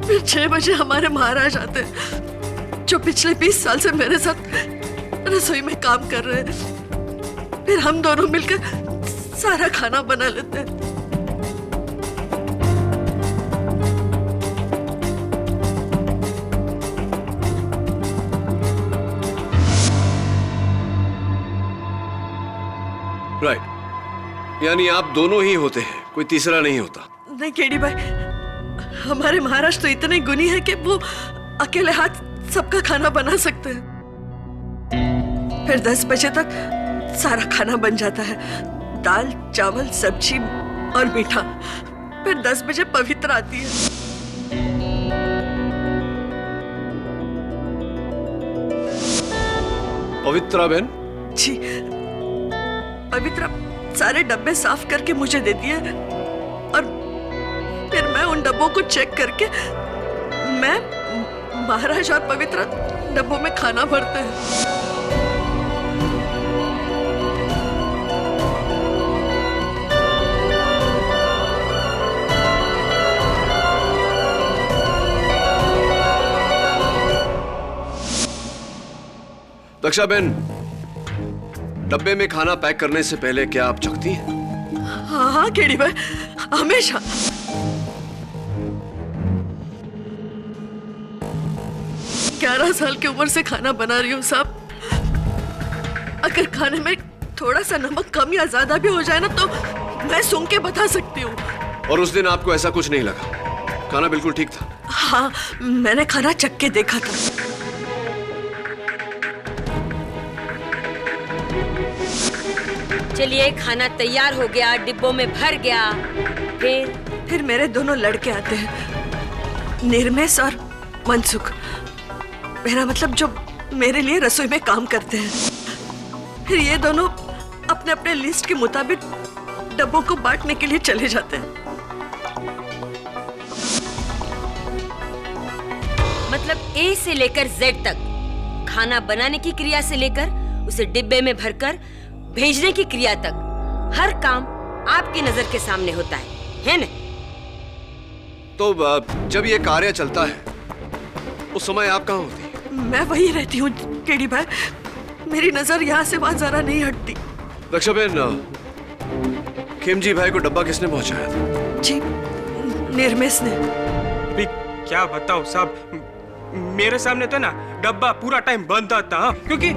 फिर 6 बजे हमारे महाराज आते हैं, जो पिछले 20 साल से मेरे साथ रसोई में काम कर रहे हैं। फिर हम दोनों मिलकर सारा खाना बना लेते हैं। राइट, यानी आप दोनों ही होते हैं, कोई तीसरा नहीं होता। नहीं केडी भाई, हमारे महाराज तो इतने गुणी है कि वो अकेले हाथ सबका खाना बना सकते हैं। फिर 10 बजे तक सारा खाना बन जाता है, दाल, चावल, सब्जी और मीठा। फिर 10 बजे पवित्र आती है। पवित्रा बहन? जी, पवित्रा सारे डब्बे साफ करके मुझे देती है और फिर मैं उन डब्बों को चेक करके मैं, महाराज और पवित्रा डब्बों में खाना भरते हैं। दक्षा बहन, डब्बे में खाना पैक करने से पहले क्या आप चखती हैं? हाँ हाँ केडी भाई, हमेशा। ग्यारह साल की उम्र से खाना बना रही हूँ साहब। अगर खाने में थोड़ा सा नमक कम या ज्यादा भी हो जाए ना तो मैं सूंघ के बता सकती हूँ। और उस दिन आपको ऐसा कुछ नहीं लगा? खाना बिल्कुल ठीक था? हाँ, मैंने खाना चख के देखा था। चलिए, खाना तैयार हो गया, डिब्बों में भर गया। फिर मेरे दोनों लड़के आते हैं, निर्मेश और मनसुख। मेरा मतलब जो मेरे लिए रसोई में काम करते हैं। फिर ये दोनों अपने अपने लिस्ट के मुताबिक डब्बों को बांटने के लिए चले जाते हैं। मतलब ए से लेकर जेड तक, खाना बनाने की क्रिया से लेकर उसे डिब्बे में भरकर भेजने की क्रिया तक, हर काम आपकी नजर के सामने होता है ना? तो जब ये कार्य चलता है उस समय आप कहाँ होती? मैं वही रहती हूँ केडी भाई, मेरी नजर यहाँ से वहां जरा नहीं हटती। दक्षा बहन, खिमजी भाई को डब्बा किसने पहुंचाया था? जी, निर्मेश ने। भी क्या बताओ साहब, मेरे सामने तो ना डब्बा पूरा टाइम बंद था, क्योंकि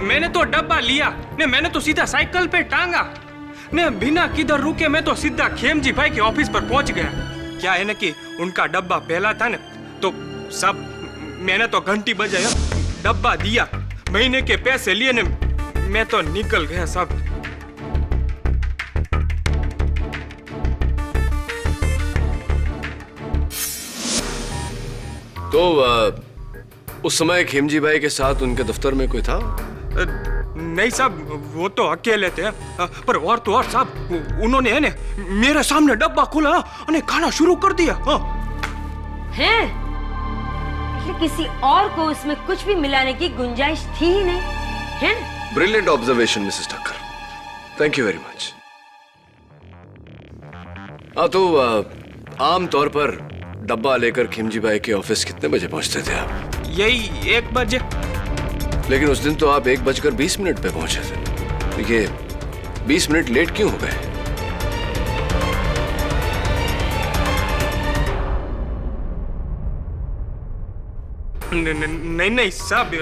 मैंने तो डब्बा लिया ने, मैंने तो सीधा साइकिल पे टांगा ने, बिना किधर रुके मैं तो सीधा खेमजी भाई के ऑफिस पर पहुंच गया। क्या है ना कि उनका डब्बा पहला था ना, तो सब मैंने तो घंटी बजाया, डब्बा दिया, महीने के पैसे लिए ने, मैं तो निकल गया सब। तो उस समय खिमजी भाई के साथ उनके दफ्तर में कोई था? नहीं साहब, वो तो अकेले थे, पर और तो और साहब उन्होंने है ना मेरे सामने डब्बा खोला और खाना शुरू कर दिया। हैं? किसी और को उसमें कुछ भी मिलाने की गुंजाइश थी ही नहीं, है ना? Brilliant observation Mrs Thakkar, thank you very much. हाँ तो आम तौर पर डब्बा लेकर खिमजी भाई के ऑफिस कितने बजे पहुंचते थे आप? यही 1 बजे। लेकिन उस दिन तो आप 1:20 पे पहुंचे थे, ये 20 मिनट लेट क्यों हो गए? नहीं साहब,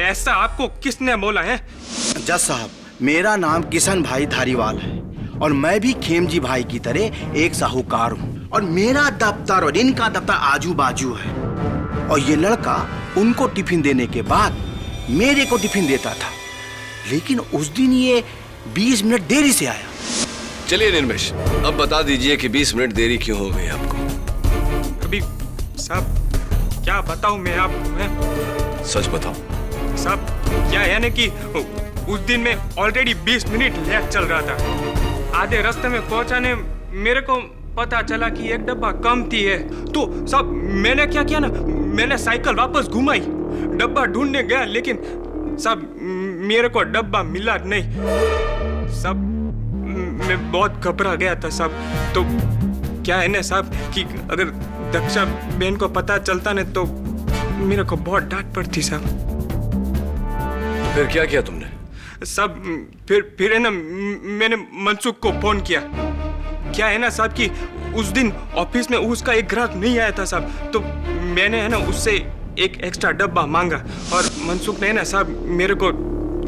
ऐसा आपको किसने बोला है? जज साहब, मेरा नाम किशन भाई धारीवाल है और मैं भी खेमजी भाई की तरह एक साहूकार हूँ और मेरा दफ्तर और इनका दफ्तर आजू बाजू है। और ये लड़का उनको टिफिन देने के बाद मेरे को टिफिन देता था, लेकिन उस दिन ये 20 मिनट देरी से आया। चलिए निर्मेश, अब बता दीजिए कि 20 मिनट देरी क्यों हो गई आपको? अभी साहब क्या बताऊं मैं आपको? सच बताओ साहब, क्या है ना कि उस दिन मैं ऑलरेडी 20 मिनट लेट चल रहा था। आधे रास्ते में पहुंचाने मेरे को पता चला कि एक डब्बा कम थी है, तो साहब मैंने क्या किया ना, मैंने साइकिल वापस घुमाई, डब्बा ढूंढने गया, लेकिन साहब मेरे को डब्बा मिला नहीं। साहब मैं बहुत घबरा गया था साहब। तो क्या है ना साहब कि अगर दक्षा बहन को पता चलता ना तो मेरे को बहुत डांट पड़ती साहब। फिर क्या किया तुमने? साहब फिर है ना मैंने मनसुख को फोन किया। क्या है ना साहब कि उस दिन ऑफिस में उसका एक ग्राहक नहीं आया था साहब, तो मैंने है ना उससे एक एक्स्ट्रा डब्बा मांगा और मनसुख ने ना साहब मेरे को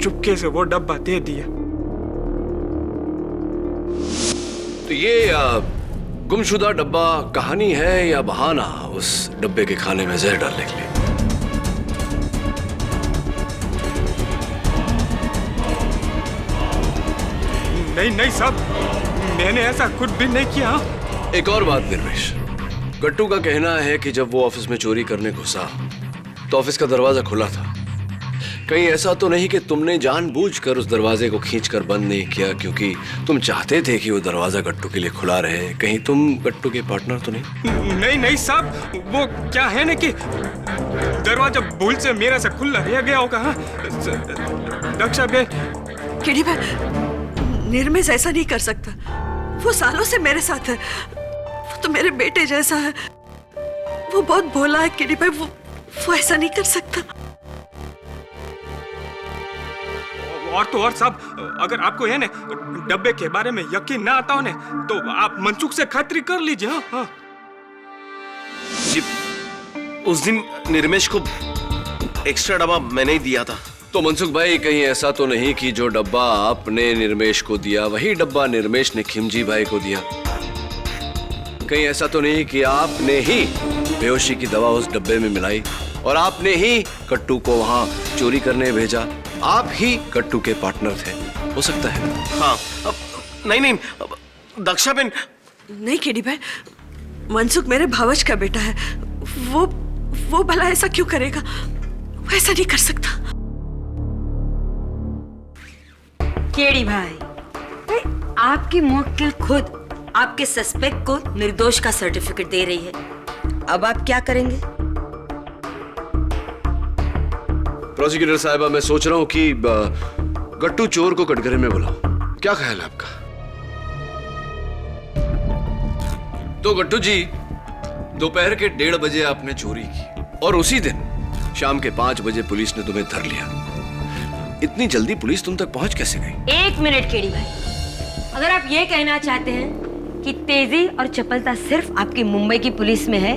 चुपके से वो डब्बा दे दिया। तो ये गुमशुदा डब्बा कहानी है या बहाना उस डब्बे के खाने में जहर डालने के लिए? नहीं साहब, मैंने ऐसा कुछ भी नहीं किया। एक और बात निर्मेश, गट्टू का कहना है कि जब वो ऑफिस में चोरी करने घुसा तो ऑफिस का दरवाजा खुला था। कहीं ऐसा तो नहीं कि तुमने जानबूझकर उस दरवाजे को खींचकर बंद नहीं किया क्योंकि तुम चाहते थे कि वो दरवाजा गट्टू के लिए खुला रहे? कहीं तुम गट्टू के पार्टनर तो नहीं? नहीं साहब, वो क्या है ना कि दरवाजा भूल से मेरे से खुला रह गया होगा। दक्षा बहन, केडी भाई, निर्मेश ऐसा नहीं कर सकता। वो सालों से मेरे साथ है, वो तो मेरे बेटे जैसा है। वो बहुत भोला है केडी भाई, वो ऐसा नहीं कर सकता। और तो और साहब, अगर आपको है ना डब्बे के बारे में यकीन ना आता हो ना तो आप मनसुख से खातिरी कर लीजिए। हाँ जी, उस दिन निर्मेश को एक्स्ट्रा डब्बा मैंने ही दिया था। तो मनसुख भाई, कहीं ऐसा तो नहीं कि जो डब्बा आपने निर्मेश को दिया वही डब्बा निर्मेश ने खिमजी भाई को दिया? कहीं ऐसा तो नहीं कि आपने ही बेहोशी की दवा उस डब्बे में मिलाई और आपने ही कट्टू को वहां चोरी करने भेजा? आप ही कट्टू के पार्टनर थे, हो सकता है? हाँ। नहीं, दक्षा बहन। नहीं केडी भाई, मनसुख मेरे भावज का बेटा है। वो भला ऐसा क्यों करेगा? वो ऐसा नहीं कर सकता। केडी भाई, आपकी मुवक्किल खुद आपके सस्पेक्ट को निर्दोष का सर्टिफिकेट दे रही है। अब आप क्या करेंगे? प्रोसिक्यूटर साहिबा, मैं सोच रहा हूं कि गट्टू चोर को कटघरे में बुलाओ। क्या ख्याल है आपका? तो गट्टू जी, दोपहर के 1:30 बजे आपने चोरी की और उसी दिन शाम के 5 बजे पुलिस ने तुम्हें धर लिया। इतनी जल्दी पुलिस तुम तक पहुंच कैसे गई? 1 मिनट केडी भाई, अगर आप ये कहना चाहते हैं कि तेजी और चपलता सिर्फ आपकी मुंबई की पुलिस में है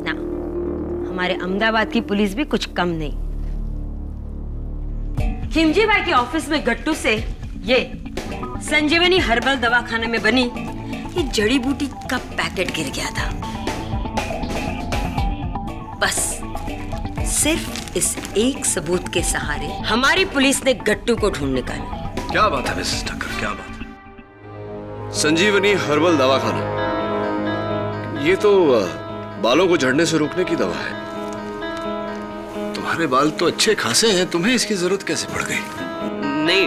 ना, हमारे अहमदाबाद की पुलिस भी कुछ कम नहीं। खिमजी भाई के ऑफिस में गट्टू से ये संजीवनी हर्बल दवाखाने में बनी ये जड़ी बूटी का पैकेट गिर गया था। बस सिर्फ इस एक सबूत के सहारे हमारी पुलिस ने गट्टू को ढूंढ निकाला। क्या बात है मिसेस ठक्कर, क्या बात है? संजीवनी हर्बल दवाखाना, ये तो बालों को झड़ने से रोकने की दवा है। तुम्हारे बाल तो अच्छे खासे हैं, तुम्हें इसकी जरूरत कैसे पड़ गई? नहीं,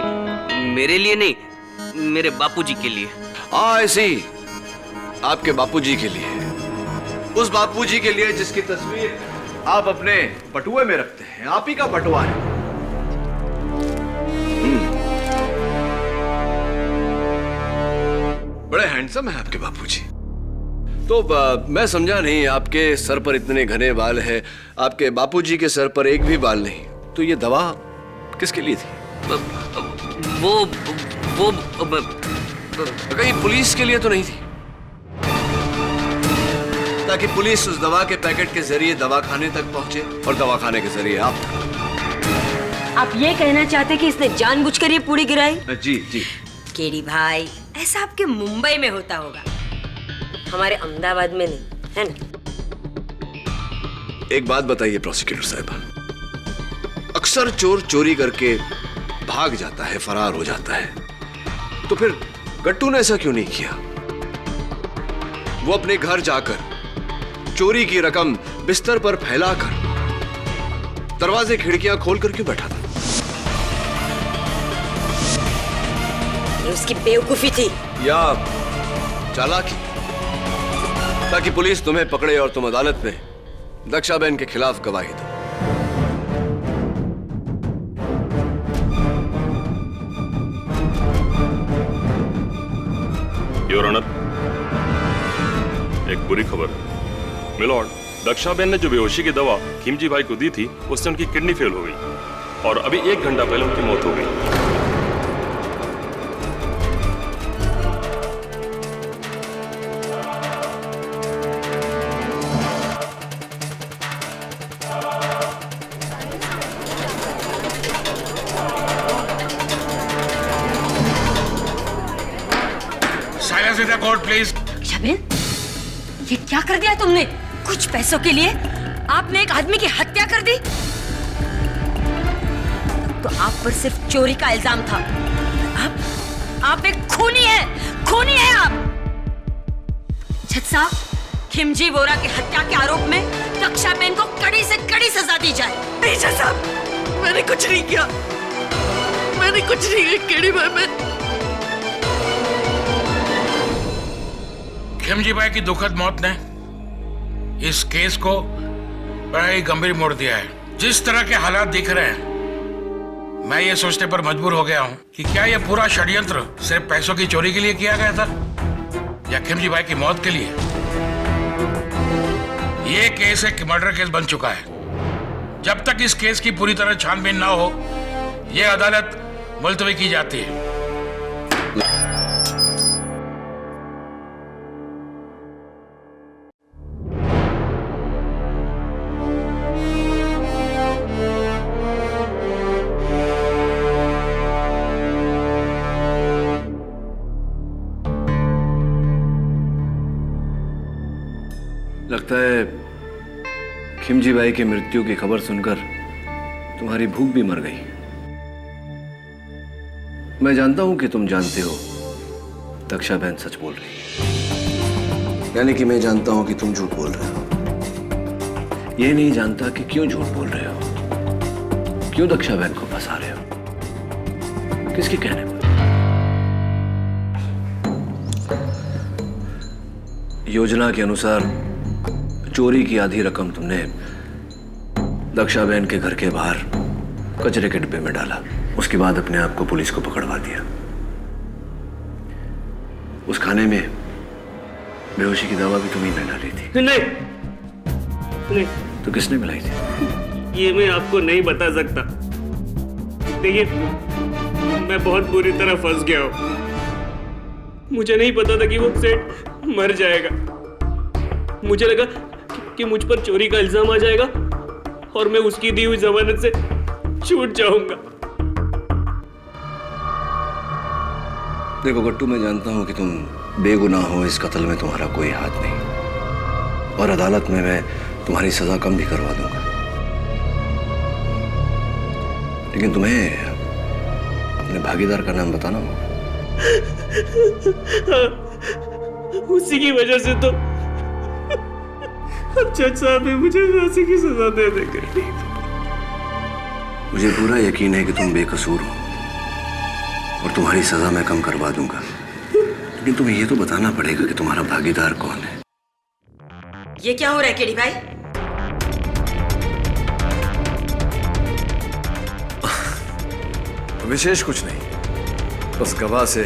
मेरे लिए नहीं, मेरे बापूजी के लिए। ऐसी आपके बापूजी के लिए, उस बापूजी के लिए जिसकी तस्वीर आप अपने बटुए में रखते हैं। आप ही का बटुआ है। बड़े हैंडसम है आपके बापूजी। तो मैं समझा नहीं, आपके सर पर इतने घने बाल हैं, आपके बापूजी के सर पर एक भी बाल नहीं, तो ये दवा किसके लिए थी? वो कहीं पुलिस के लिए तो नहीं थी? ताकि पुलिस उस दवा के पैकेट के जरिए दवाखाने तक पहुंचे और दवाखाने के जरिए आप तक। आप ये कहना चाहते कि इसने जानबूझकर ये पूरी गिराई? जी जी। केडी भाई, ऐसा आपके मुंबई में होता होगा, हमारे अहमदाबाद में नहीं, है ना? एक बात बताइए प्रोसिक्यूटर साहिबा, अक्सर चोर चोरी करके भाग जाता है, फरार हो जाता है, तो फिर गट्टू ने ऐसा क्यों नहीं किया? वो अपने घर जाकर चोरी की रकम बिस्तर पर फैलाकर दरवाजे खिड़कियां खोलकर क्यों बैठा था? ये उसकी बेवकूफी थी या चालाकी, ताकि पुलिस तुम्हें पकड़े और तुम अदालत में दक्षाबेन के खिलाफ गवाही दो। योर ऑनर, एक बुरी खबर है। मिलॉर्ड, दक्षाबेन ने जो बेहोशी की दवा खिमजी भाई को दी थी, उससे उनकी किडनी फेल हो गई और अभी 1 घंटा पहले उनकी मौत हो गई। Silence in the court please. Shabeen, ये क्या कर दिया तुमने? कुछ पैसों के लिए आपने एक आदमी की हत्या कर दी। तो आप पर सिर्फ चोरी का इल्जाम था। आप एक खूनी है आप। जज साहब, खिमजी वोरा की हत्या के आरोप में दक्षाबेन को कड़ी से कड़ी सजा दी जाए। नहीं जज साहब, मैंने कुछ नहीं किया, मैंने कुछ नहीं किया केडी भाई। मैं खिमजी भाई की दुखद मौत ने इस केस को बड़ा ही गंभीर मोड़ दिया है। जिस तरह के हालात दिख रहे हैं, मैं ये सोचने पर मजबूर हो गया हूं कि क्या यह पूरा षड्यंत्र सिर्फ पैसों की चोरी के लिए किया गया था या खिमजी भाई की मौत के लिए। यह केस एक मर्डर केस बन चुका है। जब तक इस केस की पूरी तरह छानबीन ना हो, यह अदालत मुलतवी की जाती है। लगता है खिमजी भाई की मृत्यु की खबर सुनकर तुम्हारी भूख भी मर गई। मैं जानता हूं कि तुम जानते हो दक्षाबेन सच बोल रही, यानी कि मैं जानता हूं कि तुम झूठ बोल रहे हो। यह नहीं जानता कि क्यों झूठ बोल रहे हो, क्यों दक्षाबेन को फंसा रहे हो, किसके कहने पर? योजना के अनुसार चोरी की आधी रकम तुमने दक्षाबेन के घर के बाहर कचरे के डिब्बे में डाला। उसके बाद अपने आप को पुलिस को पकड़वा दिया। उस खाने में बेहोशी की दवा भी तुम्ही ने डाली थी। नहीं, तो किसने मिलाई थी? ये मैं आपको नहीं बता सकता। देखिए, मैं बहुत बुरी तरह फंस गया हूँ। मुझे नहीं पता था कि वो सेठ मर जाएगा। मुझे लगा कि मुझ पर चोरी का इल्जाम आ जाएगा और मैं उसकी दी हुई जमानत से छूट जाऊंगा। देखो गट्टू, मैं जानता हूं कि तुम बेगुनाह हो, इस कत्ल में तुम्हारा कोई हाथ नहीं, और अदालत में मैं तुम्हारी सजा कम भी करवा दूंगा। लेकिन तुम्हें अपने भागीदार का नाम बताना होगा। उसी की वजह से तो अब जज साहब ने मुझे फांसी की सजा दे देंगे। मुझे पूरा यकीन है कि तुम बेकसूर हो और तुम्हारी सजा मैं कम करवा दूंगा, लेकिन तुम्हें ये तो बताना पड़ेगा कि तुम्हारा भागीदार कौन है। ये क्या हो रहा है केडी भाई? विशेष कुछ नहीं, बस गवाह से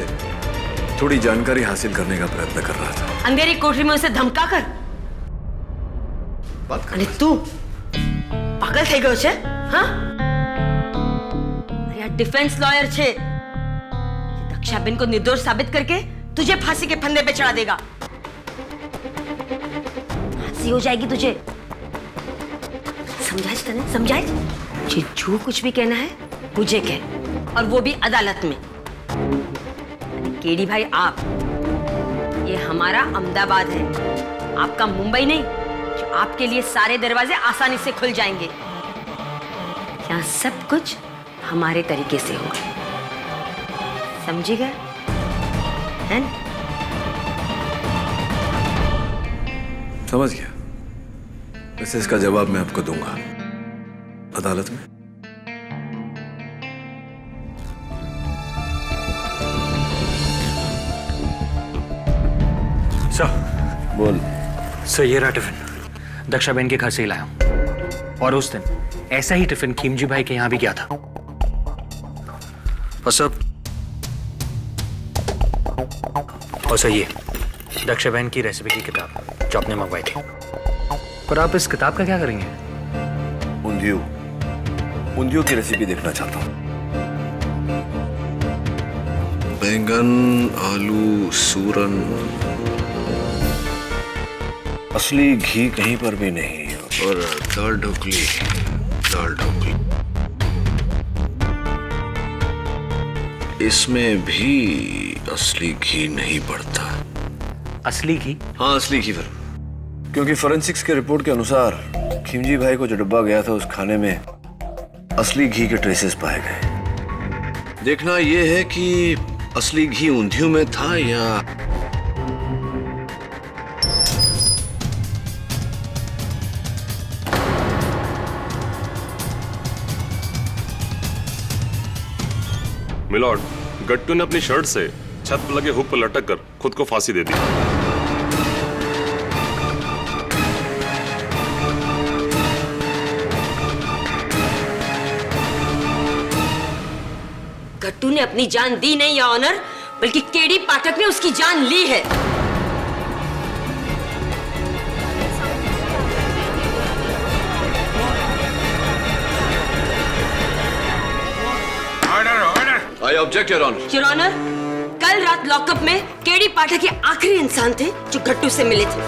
थोड़ी जानकारी हासिल करने का प्रयत्न कर रहा था। अंधेरी कोठरी में उसे धमका कर बात अरे तू पागल થઈ ગયો છે? હા, अरे यार डिफेंस लॉयर छे, दक्षाबेन को निर्दोष साबित करके तुझे फांसी के फंदे पे चढ़ा देगा। फांसी हो जाएगी तुझे, समझाए तने? समझाए? तुझे जो कुछ भी कहना है मुझे कह, और वो भी अदालत में। केडी भाई आप, ये हमारा अहमदाबाद है, आपका मुंबई नहीं, जो आपके लिए सारे दरवाजे आसानी से खुल जाएंगे। यहाँ सब कुछ हमारे तरीके से होगा, समझिएगा? है ना? समझ गया। वैसे इसका जवाब मैं आपको दूंगा अदालत में। सर बोल। सर ये रहा टिफिन, दक्षाबेन के घर से ही लाया हूं, और उस दिन ऐसा ही टिफिन खीमजी भाई के यहां भी गया था। और सर ये दक्षाबेन की रेसिपी की किताब जो आपने मंगवाई थी। पर आप इस किताब का क्या करेंगे? उंधियू की रेसिपी देखना चाहता हूँ। बैंगन, आलू, सूरन, असली घी कहीं पर भी नहीं, और दाल ढोकली। इसमें भी असली घी नहीं पड़ता। असली घी? हाँ असली घी, फिर क्योंकि फोरेंसिक्स के रिपोर्ट के अनुसार खिमजी भाई को जो डब्बा गया था उस खाने में असली घी के ट्रेसेस पाए गए। देखना यह है कि असली घी ऊंधियू में था या मिलॉर्ड, गट्टू ने अपनी शर्ट से छत पर लगे हुक पर लटक कर खुद को फांसी दे दी। गट्टू ने अपनी जान दी नहीं या ऑनर, बल्कि केडी पाठक ने उसकी जान ली है। I object, Your Honor. Your honour, कल रात लॉकअप में केडी पाठक ये आखिरी इंसान थे जो गट्टू से मिले थे।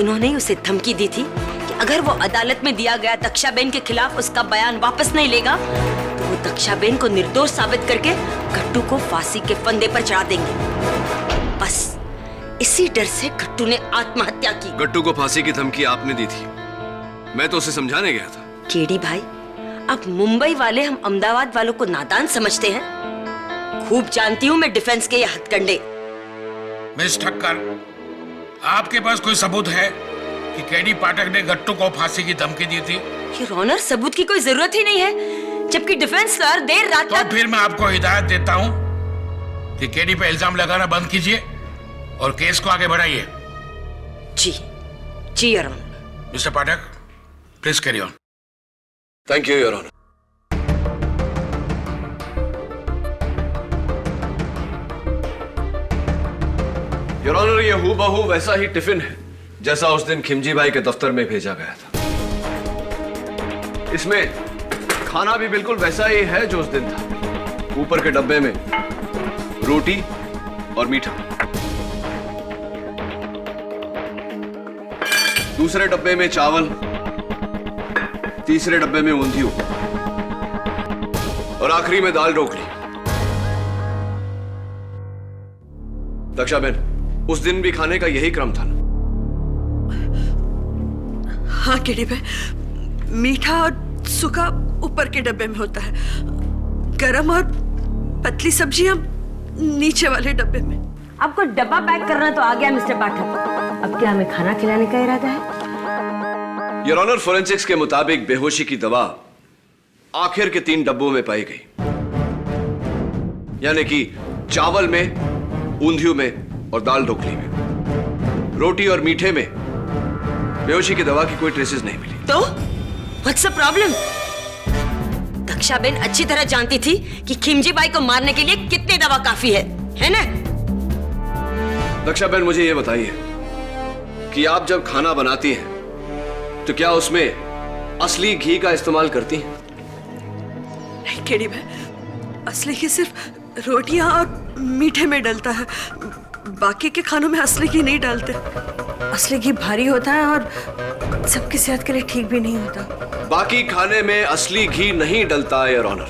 इन्होंने ही उसे धमकी दी थी कि अगर वो अदालत में दिया गया दक्षाबेन के खिलाफ उसका बयान वापस नहीं लेगा तो वो दक्षाबेन को निर्दोष साबित करके गट्टू को फांसी के फंदे पर चढ़ा देंगे। बस इसी डर से गट्टू ने आत्महत्या की। गट्टू को फांसी की धमकी आपने दी थी, मैं तो उसे समझाने गया था। केडी भाई, अब मुंबई वाले हम अहमदाबाद वालों को नादान समझते हैं। खूब जानती हूँ मैं डिफेंस के ये हथकंडे। मिस ठक्कर, आपके पास कोई सबूत है कि केडी पाठक ने गट्टू को फांसी की धमकी दी थी? योर ऑनर, सबूत की कोई जरूरत ही नहीं है, जबकि डिफेंस लॉयर देर रात तक। तो फिर मैं आपको हिदायत देता हूँ कि केडी पे इल्जाम लगाना बंद कीजिए और केस को आगे बढ़ाइए। जी your honour. Mister Pathak, please carry on. Thank you your honour. Your honour, ये हूबहू वैसा ही टिफिन है जैसा उस दिन खिमजी भाई के दफ्तर में भेजा गया था। इसमें खाना भी बिल्कुल वैसा ही है जो उस दिन था। ऊपर के डब्बे में रोटी और मीठा, दूसरे डब्बे में चावल, तीसरे डब्बे में ऊंधियू और आखिरी में दाल ढोकली। दक्षाबेन, उस दिन भी खाने का यही क्रम था ना? हाँ केडी भाई, मीठा और सूखा ऊपर के डब्बे में होता है, गरम और पतली सब्जियां नीचे वाले डब्बे में। आपको डब्बा पैक करना तो आ गया मिस्टर पाठक, अब क्या हमें खाना खिलाने का इरादा है? योर ऑनर, फोरेंसिक्स के मुताबिक बेहोशी की दवा आखिर के 3 डब्बों में पाई गई, यानी कि चावल में, ऊंधियों में और दाल ढोकली में। रोटी और मीठे में बेहोशी की दवा की कोई ट्रेसेस नहीं मिली। तो व्हाट्स द प्रॉब्लम? दक्षाबेन अच्छी तरह जानती थी कि खिमजी बाई को मारने के लिए कितनी दवा काफी है ना? दक्षाबेन, मुझे ये बताइए कि आप जब खाना बनाती हैं तो क्या उसमें असली घी का इस्तेमाल करती हैं? नहीं केडी भाई, असली घी सिर्फ रोटियां और मीठे में डलता है, बाकी के खानों में असली घी नहीं डालते। असली घी भारी होता है और सबकी सेहत के लिए ठीक भी नहीं होता। बाकी खाने में असली घी नहीं डलता है, योर ऑनर।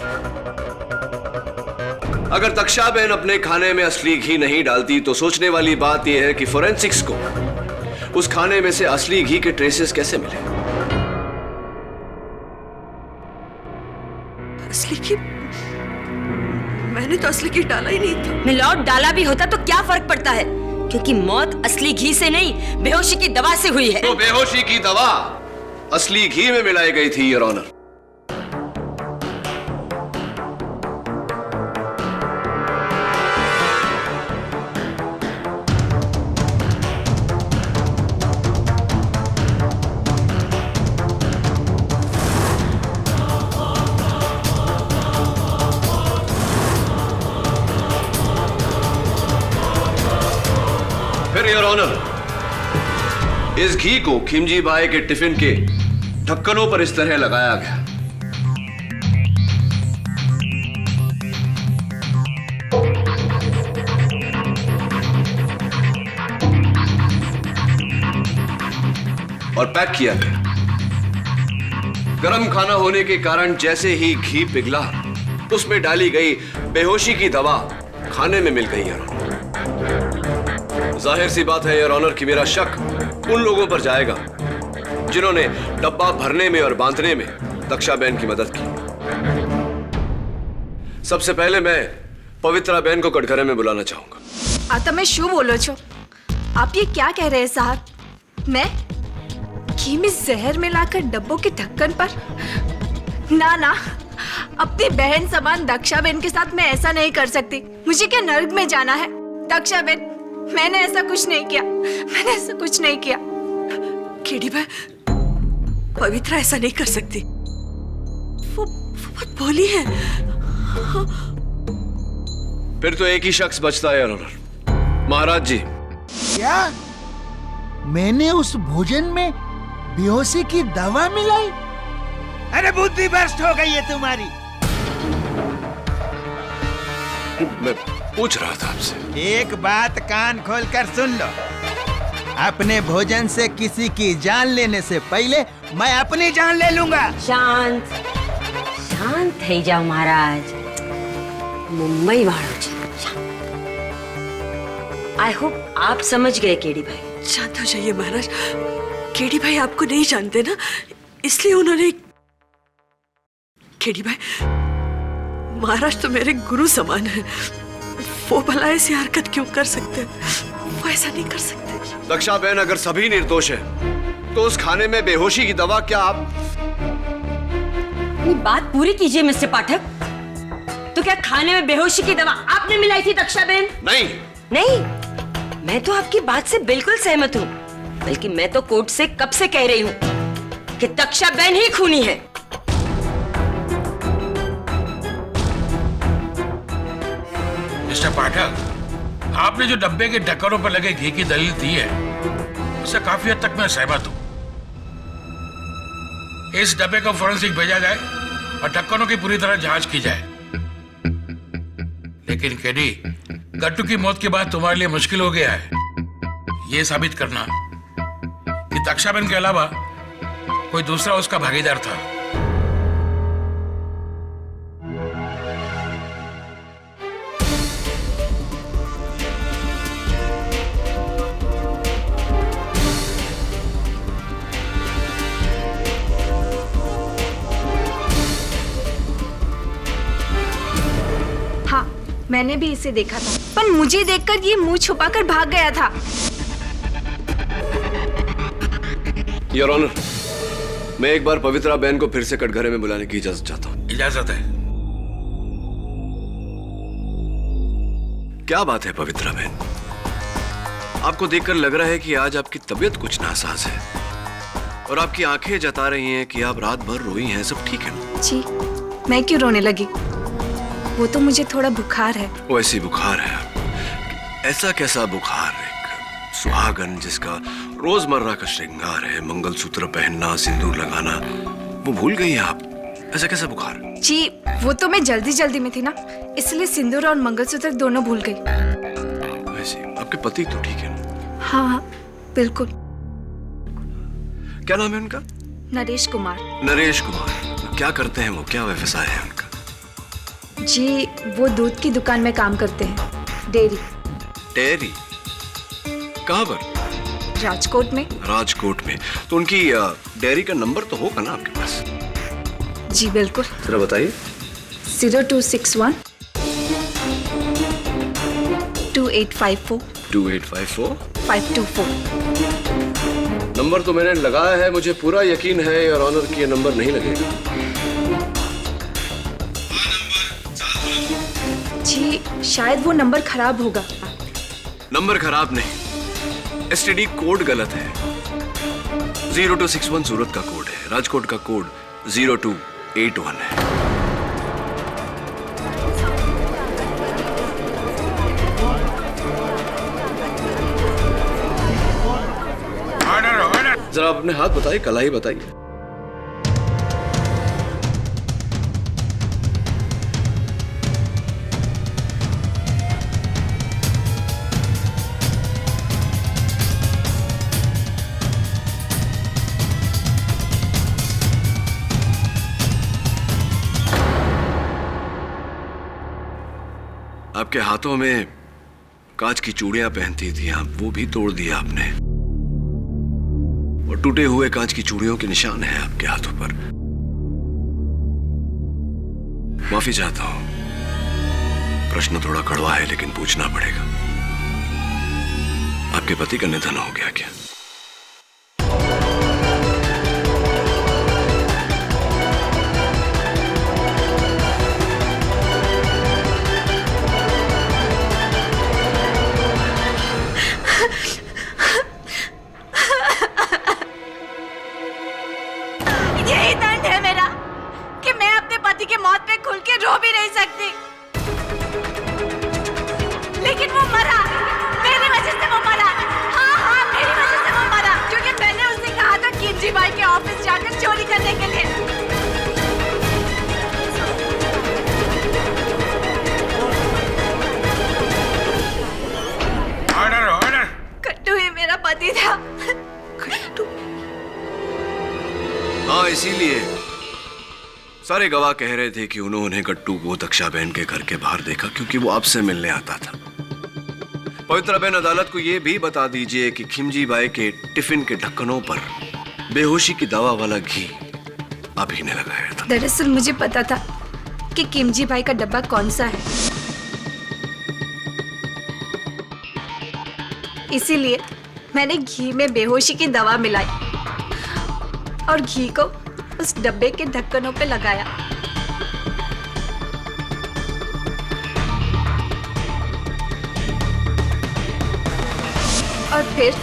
अगर दक्षाबेन अपने खाने में असली घी नहीं डालती तो सोचने वाली बात यह है कि फोरेंसिक्स को उस खाने में से असली घी के ट्रेसेस कैसे मिले? असली घी? मैंने तो असली घी डाला ही नहीं था। मिलॉर्ड, डाला भी होता तो क्या फर्क पड़ता है, क्योंकि मौत असली घी से नहीं बेहोशी की दवा से हुई है। तो बेहोशी की दवा असली घी में मिलाई गई थी, योर ऑनर। योर ऑनर, इस घी को खिमजी बाई के टिफिन के ढक्कनों पर इस तरह लगाया गया। और पैक किया गया। गर्म खाना होने के कारण जैसे ही घी पिघला, उसमें डाली गई बेहोशी की दवा खाने में मिल गई। योर ऑनर, जाहिर सी बात है योर ऑनर कि मेरा शक उन लोगों पर जाएगा जिन्होंने डब्बा भरने में और बांधने में दक्षाबेन की मदद की। सबसे पहले मैं पवित्रा बेन को कटघरे में बुलाना चाहूंगा। आ તમે શું બોલો છો? आप ये क्या कह रहे हैं साहब? मैं घी में जहर मिलाकर डब्बों के ढक्कन पर? ना ना, अपनी बहन समान दक्षाबेन के साथ मैं ऐसा नहीं कर सकती। मुझे क्या नर्क में जाना है? दक्षाबेन, मैंने ऐसा कुछ नहीं किया, मैंने ऐसा कुछ नहीं किया। केडी भाई, पवित्रा ऐसा नहीं कर सकती। वो बहुत भोली है। फिर तो एक ही शख्स बचता है योर ऑनर, महाराज जी। क्या मैंने उस भोजन में बेहोशी की दवा मिलाई? अरे बुद्धि भ्रष्ट हो गई है तुम्हारी। मैं पूछ रहा था आपसे। एक बात कान खोलकर सुन लो, अपने भोजन से किसी की जान लेने से पहले मैं अपनी जान ले लूंगा। शांत शांत થઈ જાઓ महाराज। मुंबई वालों जी, आई होप आप समझ गए केडी भाई। शांत हो जाइए महाराज। केडी भाई आपको नहीं जानते ना, इसलिए उन्होंने। केडी भाई, महाराज तो मेरे गुरु समान है, वो भला ऐसी हरकत क्यों कर सकते हैं? वो ऐसा नहीं कर सकते। दक्षाबेन, अगर सभी निर्दोष हैं, तो उस खाने में बेहोशी की दवा क्या आप? अपनी बात पूरी कीजिए मिस्टर पाठक। तो क्या खाने में बेहोशी की दवा आपने मिलाई थी दक्षाबेन? नहीं नहीं, मैं तो आपकी बात से बिल्कुल सहमत हूँ। बल्कि मैं तो कोर्ट से कब से कह रही हूँ कि दक्षाबेन ही खूनी है। मिस्टर पाठक, आपने जो डब्बे के ढक्कनों पर लगे घी की दलील दी है, उससे काफी हद तक मैं सहमत हूं। इस डब्बे को फोरेंसिक भेजा जाए और ढक्कनों की पूरी तरह जांच की जाए। लेकिन केडी, गट्टू की मौत के बाद तुम्हारे लिए मुश्किल हो गया है यह साबित करना कि दक्षाबेन के अलावा कोई दूसरा उसका भागीदार था। हाँ, मैंने भी इसे देखा था, पर मुझे देखकर ये मुंह छुपाकर भाग गया था। योर ऑनर, मैं एक बार पवित्रा बहन को फिर से कटघरे में बुलाने की इजाजत चाहता हूँ। इजाजत है। क्या बात है पवित्रा बहन, आपको देखकर लग रहा है कि आज आपकी तबीयत कुछ नासाज है और आपकी आंखें जता रही हैं कि आप रात भर रोई हैं। सब ठीक है ना? जी, मैं क्यों रोने लगी? वो तो मुझे थोड़ा बुखार है। वो ऐसी बुखार है? ऐसा कैसा बुखार? एक सुहागन जिसका रोजमर्रा का श्रृंगार है मंगलसूत्र पहनना, सिंदूर लगाना, वो भूल गई हैं आप? ऐसा कैसा बुखार? जी, वो तो मैं जल्दी जल्दी में थी ना, इसलिए सिंदूर और मंगलसूत्र दोनों भूल गई। वैसे आपके पति तो ठीक है ना? हाँ हाँ बिल्कुल। क्या नाम है उनका? नरेश कुमार। नरेश कुमार। क्या करते हैं वो, क्या व्यवसाय है उनका? जी, वो दूध की दुकान में काम करते हैं, डेयरी। डेयरी? कहाँ पर? राजकोट में। राजकोट में? तो उनकी डेयरी का नंबर तो होगा ना आपके पास? जी बिल्कुल। जरा बताइए। 0261 2854 2854 524। नंबर तो मैंने लगाया है, मुझे पूरा यकीन है योर ऑनर कि ये नंबर नहीं लगेगा। जी, शायद वो नंबर खराब होगा। नंबर खराब नहीं, एसटीडी कोड गलत है। 0261 सूरत का कोड है, राजकोट का कोड 0281 है। जरा अपने हाथ बताइए, कलाई बताइए। आपके हाथों में कांच की चूड़ियां पहनती थी आप, वो भी तोड़ दिया आपने और टूटे हुए कांच की चूड़ियों के निशान हैं आपके हाथों पर। माफी चाहता हूं, प्रश्न थोड़ा कड़वा है लेकिन पूछना पड़ेगा। आपके पति का निधन हो गया क्या? यही दंड है मेरा कि मैं अपने पति के मौत पे खुल के रो भी नहीं सकती। लेकिन वो मरा, मेरी वजह से वो मरा। हाँ हाँ, मेरी वजह से वो मरा, क्योंकि मैंने उससे कहा था किमजी भाई के ऑफिस जाकर चोरी करने के लिए। Order order. कट्टू ही मेरा पति था। हाँ, इसीलिए सारे गवाह कह रहे थे कि उन्होंने गट्टू को दक्षा बहन के घर के बाहर देखा क्योंकि वो आपसे मिलने आता था। पवित्रा बहन, अदालत को यह भी बता दीजिए कि खिमजी भाई के टिफिन के ढक्कनों पर बेहोशी की दवा वाला घी आप ही ने लगाया था। दरअसल मुझे पता था कि किमजी भाई का डब्बा कौन सा है, इसीलिए मैंने घी में बेहोशी की दवा मिलाई और घी को उस डब्बे के ढक्कनों पे लगाया। और फिर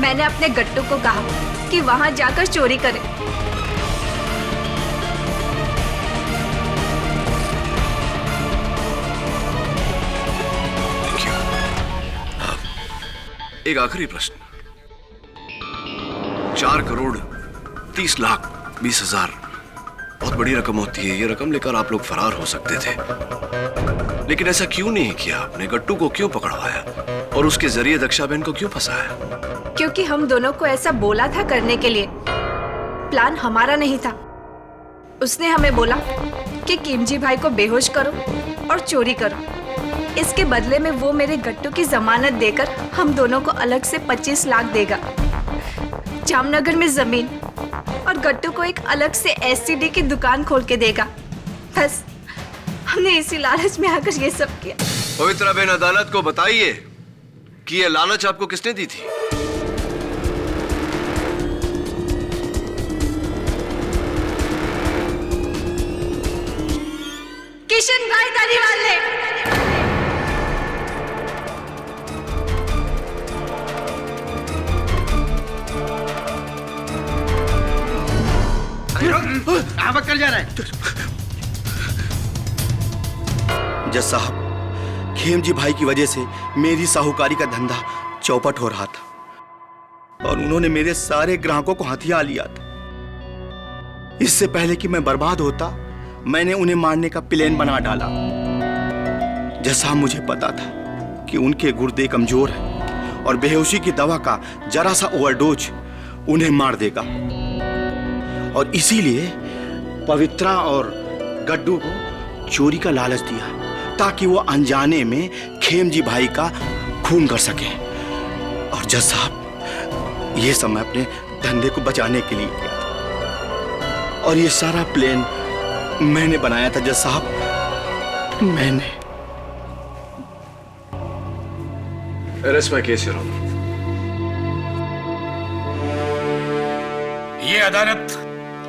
मैंने अपने गट्टू को कहा कि वहां जाकर चोरी करे। एक आखिरी प्रश्न। 4,30,20,000 बहुत बड़ी रकम होती है। ये रकम लेकर आप लोग फरार हो सकते थे, लेकिन ऐसा क्यों नहीं किया आपने? गट्टू को क्यों पकड़वाया और उसके जरिए दक्षा बहन को क्यों फंसाया? क्योंकि हम दोनों को ऐसा बोला था करने के लिए। प्लान हमारा नहीं था। उसने हमें बोला कि किमजी भाई को बेहोश करो और चोरी करो। इसके बदले में वो मेरे गट्टू की जमानत देकर हम दोनों को अलग से 25 लाख देगा, जामनगर में जमीन, और गट्टू को एक अलग से एसटीडी की दुकान खोल के देगा। बस हमने इसी लालच में आकर ये सब किया। पवित्रा बहन, अदालत को बताइए कि ये लालच आपको किसने दी थी? किशन भाई धारीवाल ने। कहाँ कर जा रहा है? जज साहब, खेमजी भाई की वजह से मेरी साहूकारी का धंधा चौपट हो रहा था और उन्होंने मेरे सारे ग्राहकों को हथिया लिया था। इससे पहले कि मैं बर्बाद होता, मैंने उन्हें मारने का प्लान बना डाला। जज साहब, मुझे पता था कि उनके गुर्दे कमजोर हैं और बेहोशी की दवा का जरा सा ओवरडोज उन्हें मार देगा, और इसीलिए पवित्रा और गड्डू को चोरी का लालच दिया ताकि वो अनजाने में खेमजी भाई का खून कर सके। और जज साहब, ये सब मैं अपने धंधे को बचाने के लिए किया था और ये सारा प्लान मैंने बनाया था जज साहब, मैंने। Arrest my case, Your Honor. ये अदालत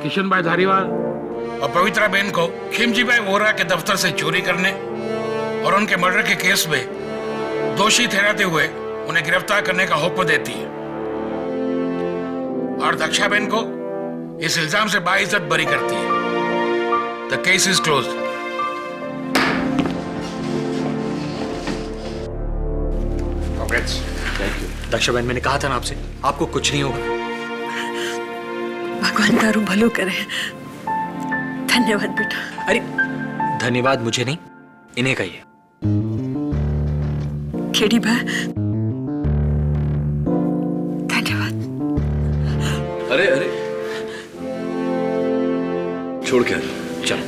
किशन भाई धारीवाल और पवित्रा बेन को खिमजी भाई वोरा के दफ्तर से चोरी करने और उनके मर्डर के केस में दोषी ठहराते हुए उन्हें गिरफ्तार करने का हुक्म देती है और दक्षा बेन को इस इल्जाम से बाइज्जत बरी करती है। The case is closed. Congrats. Thank you. Daksha बहन, मैंने कहा था ना आपसे, आपको कुछ नहीं होगा। भगवान तारू भलो करे। धन्यवाद बेटा। अरे धन्यवाद मुझे नहीं, इन्हें कहिए। खेड़ी भाई, धन्यवाद। अरे अरे, छोड़ के चलो।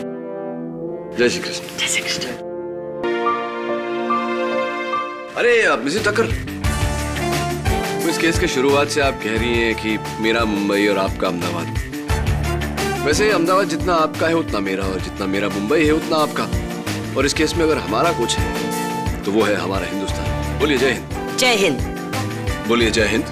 जय श्री कृष्ण। जय श्री कृष्ण। अरे मिसेस टक्कर, इस केस के शुरुआत से आप कह रही हैं कि मेरा मुंबई और आपका अहमदाबाद। वैसे अहमदाबाद जितना आपका है उतना मेरा, और जितना मेरा मुंबई है उतना आपका। और इस केस में अगर हमारा कुछ है तो वो है हमारा हिंदुस्तान। बोलिए जय हिंद। जय हिंद। बोलिए जय हिंद।